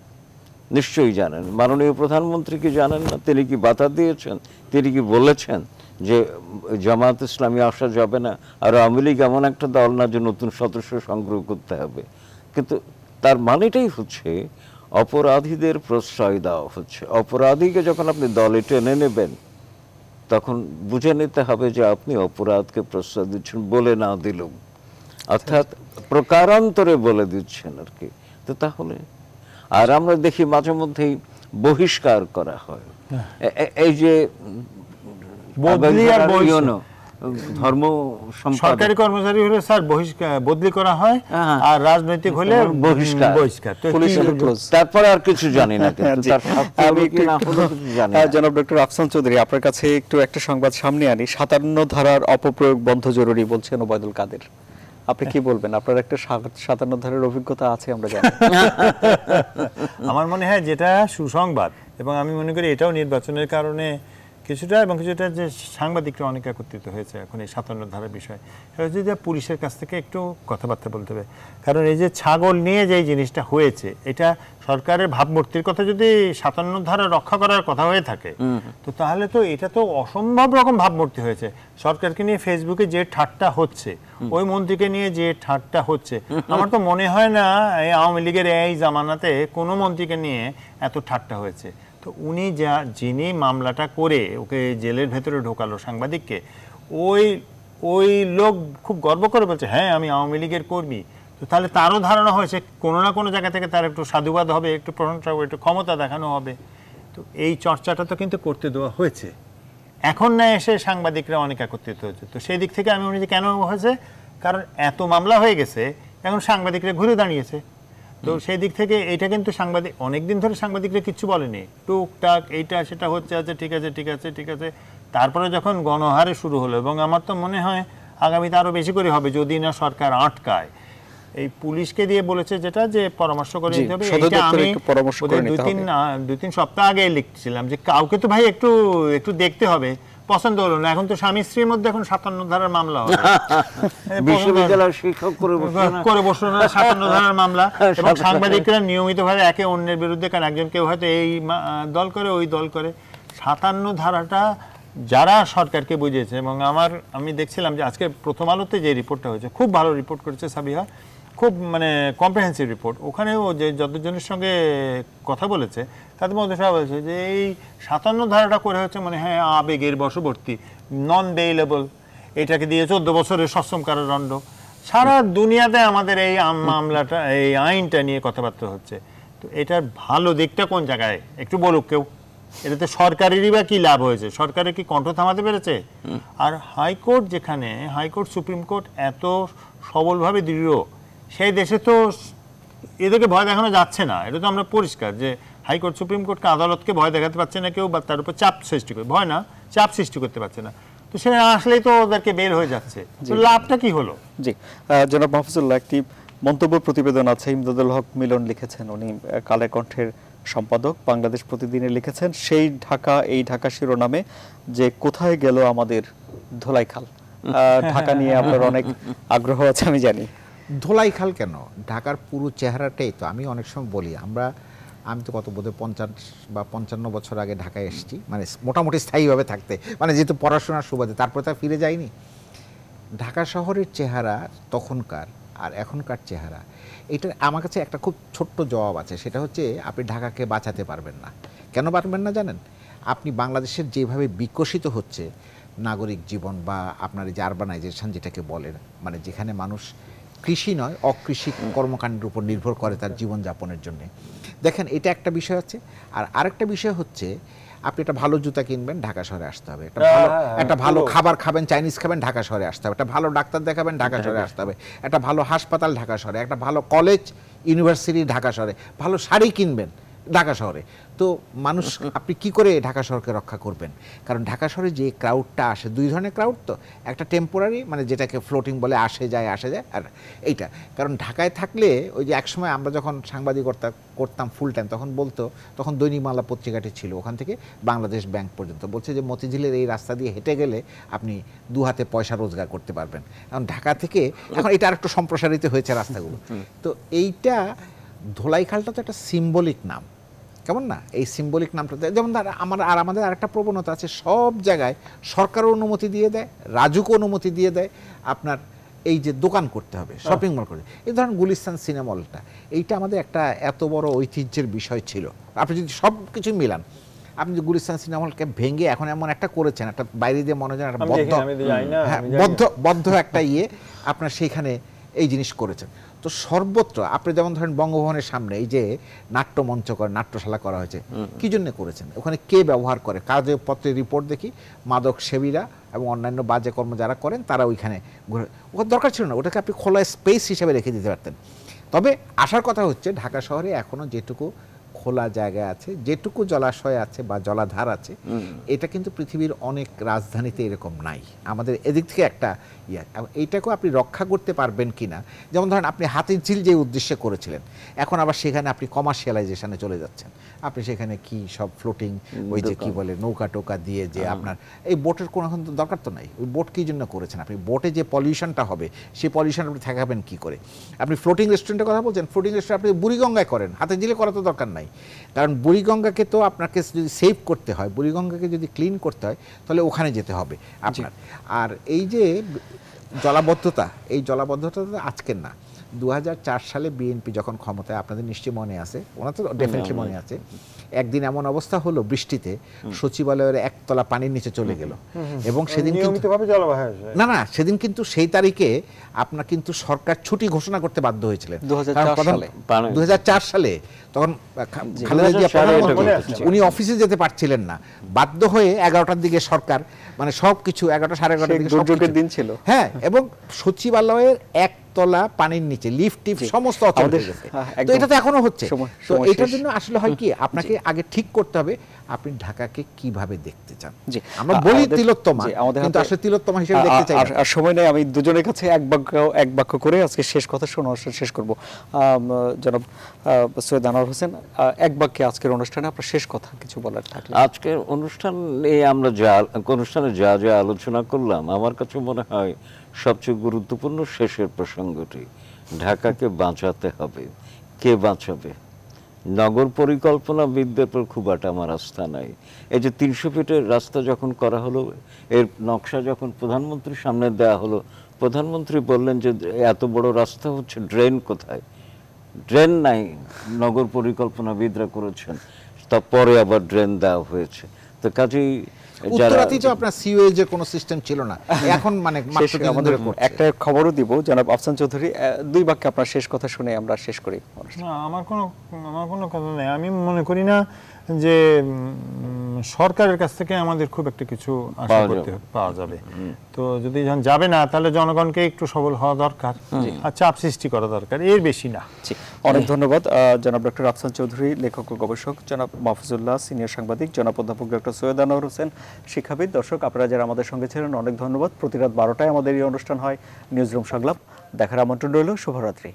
নিশ্চয়ই জানেন। মাননীয় প্রধানমন্ত্রী কি জানেন না? তিনি কি বাধা দিয়েছেন? তিনি কি বলেছেন যে জামাত ইসলামী আসা যাবে না? আর আওয়ামী লীগ এমন একটা দল না যে নতুন সদস্য সংগ্রহ করতে হবে। কিন্তু তার মানেটাই হচ্ছে অপরাধীদের প্রশ্রয় দেওয়া হচ্ছে। অপরাধীকে যখন আপনি দলে টেনে নেবেন, তখন বুঝে নিতে হবে যে আপনি অপরাধকে প্রশ্রয় দিচ্ছেন বলে না দিলেও, অর্থাৎ প্রকারান্তরে বলে দিচ্ছেন আর কি। তো তাহলে আর আমরা দেখি মাঝে মধ্যেই বহিষ্কার করা হয়, এই যে ধর্ম সরকারি কর্মচারী হলে স্যার বদলি করা হয়, আর রাজনৈতিক হলে বহিষ্কার। তারপরে আর কিছু জানি না। জনাব ডক্টর আফসান চৌধুরী, আপনার কাছে একটু একটা সংবাদ সামনে আনি। 57 ধারার অপপ্রয়োগ বন্ধ জরুরি বলছেন ওবায়দুল কাদের, আপনি কি বলবেন? আপনার একটা 57 ধারার অভিজ্ঞতা আছে আমরা জানি। আমার মনে হয় যেটা সুসংবাদ, এবং আমি মনে করি এটাও নির্বাচনের কারণে কিছুটা, এবং কিছুটা যে সাংবাদিকরা অনেক একত্রিত হয়েছে এখন এই 57 ধারার বিষয়, সেটা হচ্ছে যে পুলিশের কাছ থেকে একটু কথাবার্তা বলতে হবে। কারণ এই যে ছাগল নিয়ে যে জিনিসটা হয়েছে, এটা সরকারের ভাবমূর্তির কথা যদি 57 ধারা রক্ষা করার কথা হয়ে থাকে, তো তাহলে তো এটা তো অসম্ভব রকম ভাবমূর্তি হয়েছে। সরকারকে নিয়ে ফেসবুকে যে ঠাট্টা হচ্ছে, ওই মন্ত্রীকে নিয়ে যে ঠাট্টা হচ্ছে, আমার তো মনে হয় না এই আওয়ামী লীগের এই জামানাতে কোনো মন্ত্রীকে নিয়ে এত ঠাট্টা হয়েছে। তো উনি যিনি মামলাটা করে ওকে জেলের ভেতরে ঢোকালো সাংবাদিককে, ওই ওই লোক খুব গর্ব করে বলছে হ্যাঁ আমি আওয়ামী লীগের কর্মী, তো তাহলে তারও ধারণা হয়েছে কোনো না কোনো জায়গা থেকে তার একটু সাধুবাদ হবে, একটু প্রশংসা হবে, একটু ক্ষমতা দেখানো হবে। তো এই চর্চাটা তো কিন্তু করতে দেওয়া হয়েছে। এখন না এসে সাংবাদিকরা অনেক একত্রিত হয়েছে। তো সেই দিক থেকে আমি মনে করি কেন হয়েছে, কারণ এত মামলা হয়ে গেছে, এখন সাংবাদিকরা ঘুরে দাঁড়িয়েছে। তো সেই দিক থেকে এটা কিন্তু সাংবাদিক অনেকদিন ধরে সাংবাদিকরা কিচ্ছু বলেনি, টুকটাক এইটা সেটা হচ্ছে, আছে ঠিক আছে ঠিক আছে ঠিক আছে। তারপরে যখন গণহারে শুরু হলো, এবং আমার তো মনে হয় আগামীতে আরও বেশি করে হবে যদি না সরকার আটকায়। এই পুলিশকে দিয়ে বলেছে যেটা যে পরামর্শ করে নিতে হবে, এটা আমি দুই তিন সপ্তাহ আগে লিখছিলাম যে কাউকে তো ভাই একটু একটু দেখতে হবে, পছন্দ হলো না। এখন তো স্বামী স্ত্রীর মধ্যে এখন 57 ধারার মামলা হবে, বিশ্ববিদ্যালয়ের শিক্ষক করে বসলো না 57 ধারার মামলা। এবং সাংবাদিকরা নিয়মিতভাবে একে অন্যের বিরুদ্ধে, কারণ একজন কেউ হয়তো এই দল করে ওই দল করে। 57 ধারাটা যারা সরকারকে বুঝিয়েছে, এবং আমি দেখছিলাম যে আজকে প্রথম আলোতে যে রিপোর্টটা হয়েছে খুব ভালো রিপোর্ট করেছে সাবিহা, খুব মানে কম্প্রিহেন্সিভ রিপোর্ট। ওখানেও যে যতজনের সঙ্গে কথা বলেছে তাদের মধ্যে সবাই বলেছে যে এই 57 ধারাটা করে হচ্ছে মানে হ্যাঁ আবেগের বশবর্তী, নন বেইলেবল, এটাকে দিয়ে 14 বছরের সশ্রম কারাদণ্ড। সারা দুনিয়াতে আমাদের এই মামলাটা, এই আইনটা নিয়ে কথাবার্তা হচ্ছে। তো এটার ভালো দিকটা কোন জায়গায় একটু বলুক কেউ। এটাতে সরকারেরই বা কি লাভ হয়েছে? সরকারের কি কণ্ঠ থামাতে পেরেছে? আর হাইকোর্ট, যেখানে হাইকোর্ট সুপ্রিম কোর্ট এত সবলভাবে দৃঢ়, সেই দেশে তো এদেরকে ভয় দেখানো যাচ্ছে না। এটা তো আমরা পরিষ্কার যে হাইকোর্ট সুপ্রিম কোর্টকে, আদালতকে ভয় দেখাতে পারছে না কেউ, বা তার উপর চাপ সৃষ্টি করে, ভয় না চাপ সৃষ্টি করতে পারছে না। তো সেটা আসলেই তো ওদেরকে বের হয়ে যাচ্ছে। তো লাভটা কি হলো? জি, জনাব মাহফুজুল্লাহ, একটি মন্তব্য প্রতিবেদন আছে, ইমদাদুল হক মিলন লিখেছেন, উনি কালের কণ্ঠের সম্পাদক, বাংলাদেশ প্রতিদিনে লিখেছেন সেই ঢাকা এই ঢাকা শিরোনামে যে কোথায় গেল আমাদের ধোলাইখাল। ঢাকা নিয়ে আপনার অনেক আগ্রহ আছে আমি জানি। ধোলাইখাল কেন, ঢাকার পুরো চেহারাটাই তো আমি অনেক সময় বলি, আমি তো কত বোধহয় 50 বা 55 বছর আগে ঢাকায় এসেছি, মানে মোটামুটি স্থায়ীভাবে থাকতে, মানে যেহেতু পড়াশোনার সুবাদে, তারপরে তা ফিরে যায়নি। ঢাকা শহরের চেহারা তখনকার আর এখনকার চেহারা, এটা আমার কাছে একটা খুব ছোট্ট জবাব আছে, সেটা হচ্ছে আপনি ঢাকাকে বাঁচাতে পারবেন না। কেন পারবেন না জানেন? আপনি বাংলাদেশের যেভাবে বিকশিত হচ্ছে নাগরিক জীবন, বা আপনার এই যে আরবানাইজেশন যেটাকে বলেন, মানে যেখানে মানুষ কৃষি নয় অকৃষি কর্মকাণ্ডের উপর নির্ভর করে তার জীবনযাপনের জন্য। দেখেন, এটা একটা বিষয় আছে। আর আরেকটা বিষয় হচ্ছে, আপনি একটা ভালো জুতা কিনবেন, ঢাকা শহরে আসতে হবে। একটা ভালো খাবার খাবেন, চাইনিজ খাবেন, ঢাকা শহরে আসতে হবে। একটা ভালো ডাক্তার দেখাবেন, ঢাকা শহরে আসতে হবে। একটা ভালো হাসপাতাল ঢাকা শহরে, একটা ভালো কলেজ ইউনিভার্সিটি ঢাকা শহরে, ভালো শাড়ি কিনবেন ঢাকা শহরে। তো মানুষ আপনি কি করে ঢাকা শহরকে রক্ষা করবেন? কারণ ঢাকা শহরে যে ক্রাউডটা আসে, দুই ধরনের ক্রাউড, তো একটা টেম্পোরারি, মানে যেটাকে ফ্লোটিং বলে, আসে যায়, আর এইটা। কারণ ঢাকায় থাকলে ওই যে একসময় আমরা যখন সাংবাদিকতা করতাম ফুল টাইম, তখন দৈনিকমালা পত্রিকাটি ছিল, ওখান থেকে বাংলাদেশ ব্যাংক পর্যন্ত, বলছে যে মতিঝিলের এই রাস্তা দিয়ে হেঁটে গেলে আপনি 2 হাতে পয়সা রোজগার করতে পারবেন। কারণ ঢাকা থেকে এখন এটা আরেকটু সম্প্রসারিত হয়েছে রাস্তাগুলো। তো এইটা ধোলাইখালটা তো একটা সিম্বলিক নাম, কেমন না? এই সিম্বলিক নামটাতে যেমন আমাদের আরেকটা প্রবণতা আছে, সব জায়গায় সরকারও অনুমতি দিয়ে দেয়, রাজুকও অনুমতি দিয়ে দেয় আপনার এই যে দোকান করতে হবে, শপিং মল করে। এই ধরেন গুলিস্তান সিনেমা হলটা, এইটা আমাদের একটা এত বড় ঐতিহ্যের বিষয় ছিল। আপনি যদি সব কিছু মিলান, আপনি যে গুলিস্তান সিনেমা হলকে ভেঙে এখন এমন একটা করেছেন, একটা বাইরে দিয়ে মনে হয় একটা বদ্ধ একটা আপনার সেইখানে এই জিনিস করেছেন। তো সর্বত্র আপনি যেমন ধরেন বঙ্গভবনের সামনে এই যে নাট্যমঞ্চ করে, নাট্যশালা করা হয়েছে, কি জন্য করেছেন? ওখানে কে ব্যবহার করে? কাজে পত্রের রিপোর্ট দেখি মাদক সেবীরা এবং অন্যান্য বাজে কর্ম যারা করেন তারা ওইখানে ঘুরে। ওখানে দরকার ছিল না, ওটাকে আপনি খোলা স্পেস হিসেবে রেখে দিতে পারতেন। তবে আসার কথা হচ্ছে, ঢাকা শহরে এখনো যেটুকু খোলা জায়গা আছে, যেটুকু জলাশয় আছে বা জলাধার আছে, এটা কিন্তু পৃথিবীর অনেক রাজধানীতে এরকম নাই। আমাদের এদিক থেকে একটা এইটাকেও আপনি রক্ষা করতে পারবেন কিনা। যেমন ধরেন আপনি হাতিরঝিল যে উদ্দেশ্যে করেছিলেন, এখন আবার সেখানে আপনি কমার্শিয়ালাইজেশনে চলে যাচ্ছেন। আপনি সেখানে কি সব ফ্লোটিং, ওই যে কি বলে নৌকা টোকা দিয়ে যে আপনার এই বোটের কোনো এখন দরকার তো নাই। ওই বোট কী জন্য করেছেন? আপনি বোটে যে পলিউশনটা হবে, সেই পলিউশন আপনি ঠেকাবেন কী করে? আপনি ফ্লোটিং রেস্টুরেন্টের কথা বলছেন, ফ্লোটিং রেস্টুরেন্ট আপনি বুড়িগঙ্গায় করেন, হাতিরঝিলে করা তো দরকার নাই। কারণ বুড়িগঙ্গাকে তো আপনাকে যদি সেভ করতে হয়, বুড়িগঙ্গাকে যদি ক্লিন করতে হয়, তাহলে ওখানে যেতে হবে আপনার। আর এই যে জলাবদ্ধতা, এই জলাবদ্ধতা তো আজকের না। 2004 সালে বিএনপি যখন ক্ষমতায়, আপনাদের নিশ্চয়ই মনে আছে, ওনার তো ডেফিনেটলি মনে আছে, একদিন এমন অবস্থা হলো বৃষ্টিতে সচিবালয়ের একতলা পানির নিচে চলে গেল এবং সেদিন কিন্তু নিয়মিতভাবে জলবায়ু আসে। না সেদিন কিন্তু সেই তারিখে আপনার কিন্তু সরকার ছুটি ঘোষণা করতে বাধ্য হয়েছিলেন 2004 সালে। 2004 সালে তখন খালেদা জিয়া 2004 এটা প্রধানমন্ত্রী, ঘটেছে। উনি অফিসে যেতে পারছিলেন না, বাধ্য হয়ে 11টার দিকে সরকার মানে সবকিছু 11টা সাড়ে 11টার দিকে দুর্যোগের সবকিছু- দিন ছিল। হ্যাঁ, এবং সচিবালয়ের একতলা পানির নিচে লিফট টিফট সমস্ত অচল হয়ে গেছে। হ্যাঁ, তো একদম। এটা তো এখনো হচ্ছে। সময়- তো সময় এটার শেষ। জন্য আসলে হয় কি, আপনাকে আগে ঠিক করতে হবে আপনি ঢাকাকে কিভাবে দেখতে চান। জি। আমরা বলি আমাদের- তিলোত্তমা, জি, আমাদের কিন্তু হাতে- আসলে তিলোত্তমা হিসেবে দেখতে চাই না। আর সময় নেই, আমি দুজনের কাছে এক বাক্য করে আজকে শেষ কথা শুনে অনুষ্ঠান শেষ করব। জনাব সৈয়দ আনোয়ার হোসেন, এক বাক্যে আজকের অনুষ্ঠানে আপনার শেষ কথা কিছু বলার থাকলে। আজকের অনুষ্ঠানে আমরা অনুষ্ঠানে যা আলোচনা করলাম, আমার কাছে মনে হয় সবচেয়ে গুরুত্বপূর্ণ শেষের প্রসঙ্গটি, ঢাকাকে বাঁচাতে হবে। কে বাঁচাবে? নগর পরিকল্পনাবিদদের উপর খুব একটা আমার আস্থা নাই। এই যে 300 ফিটের রাস্তা যখন করা হলো, এর নকশা যখন প্রধানমন্ত্রীর সামনে দেওয়া হলো, প্রধানমন্ত্রী বললেন যে এত বড় রাস্তা হচ্ছে, ড্রেন কোথায়? ড্রেন নাই, নগর পরিকল্পনাবিদরা করেছেন, তারপরে আবার ড্রেন দেওয়া হয়েছে। তো কাজেই উত্তরাতেই তো আপনার সিওএজের কোনো সিস্টেম ছিল না, এখন মানে মাত্র শেষ, 3 দিন আমাদের ধরে করছে। একটা খবরও দিব জনাব আফসান চৌধুরী, 2 বাক্যে আপনার শেষ কথা শুনে আমরা শেষ করি অনুষ্ঠান। না, আমার কোনো কথা নেই। আমি মনে করি না যে সরকারের কাছ থেকে আমাদের খুব একটা কিছু আশা করতে পাওয়া যাবে। তো যদি যখন যাবে না, তাহলে জনগণকে একটু সবল হওয়া দরকার আর চাপ সৃষ্টি করা দরকার, এর বেশি না। জি, অনেক ধন্যবাদ জনাব ডক্টর আফসান চৌধুরী, লেখক ও গবেষক, জনাব মাহফুজুল্লাহ, সিনিয়র সাংবাদিক, জনাব অধ্যাপক ডক্টর সৈয়দ আনোয়ার হোসেন, শিক্ষাবিদ। দর্শক, আপনারা যারা আমাদের সঙ্গে ছিলেন অনেক ধন্যবাদ। প্রতি রাত 12টায় আমাদের এই অনুষ্ঠান হয় নিউজ রুম সংলাপ। দেখার আমন্ত্রণ রইল। শুভরাত্রি।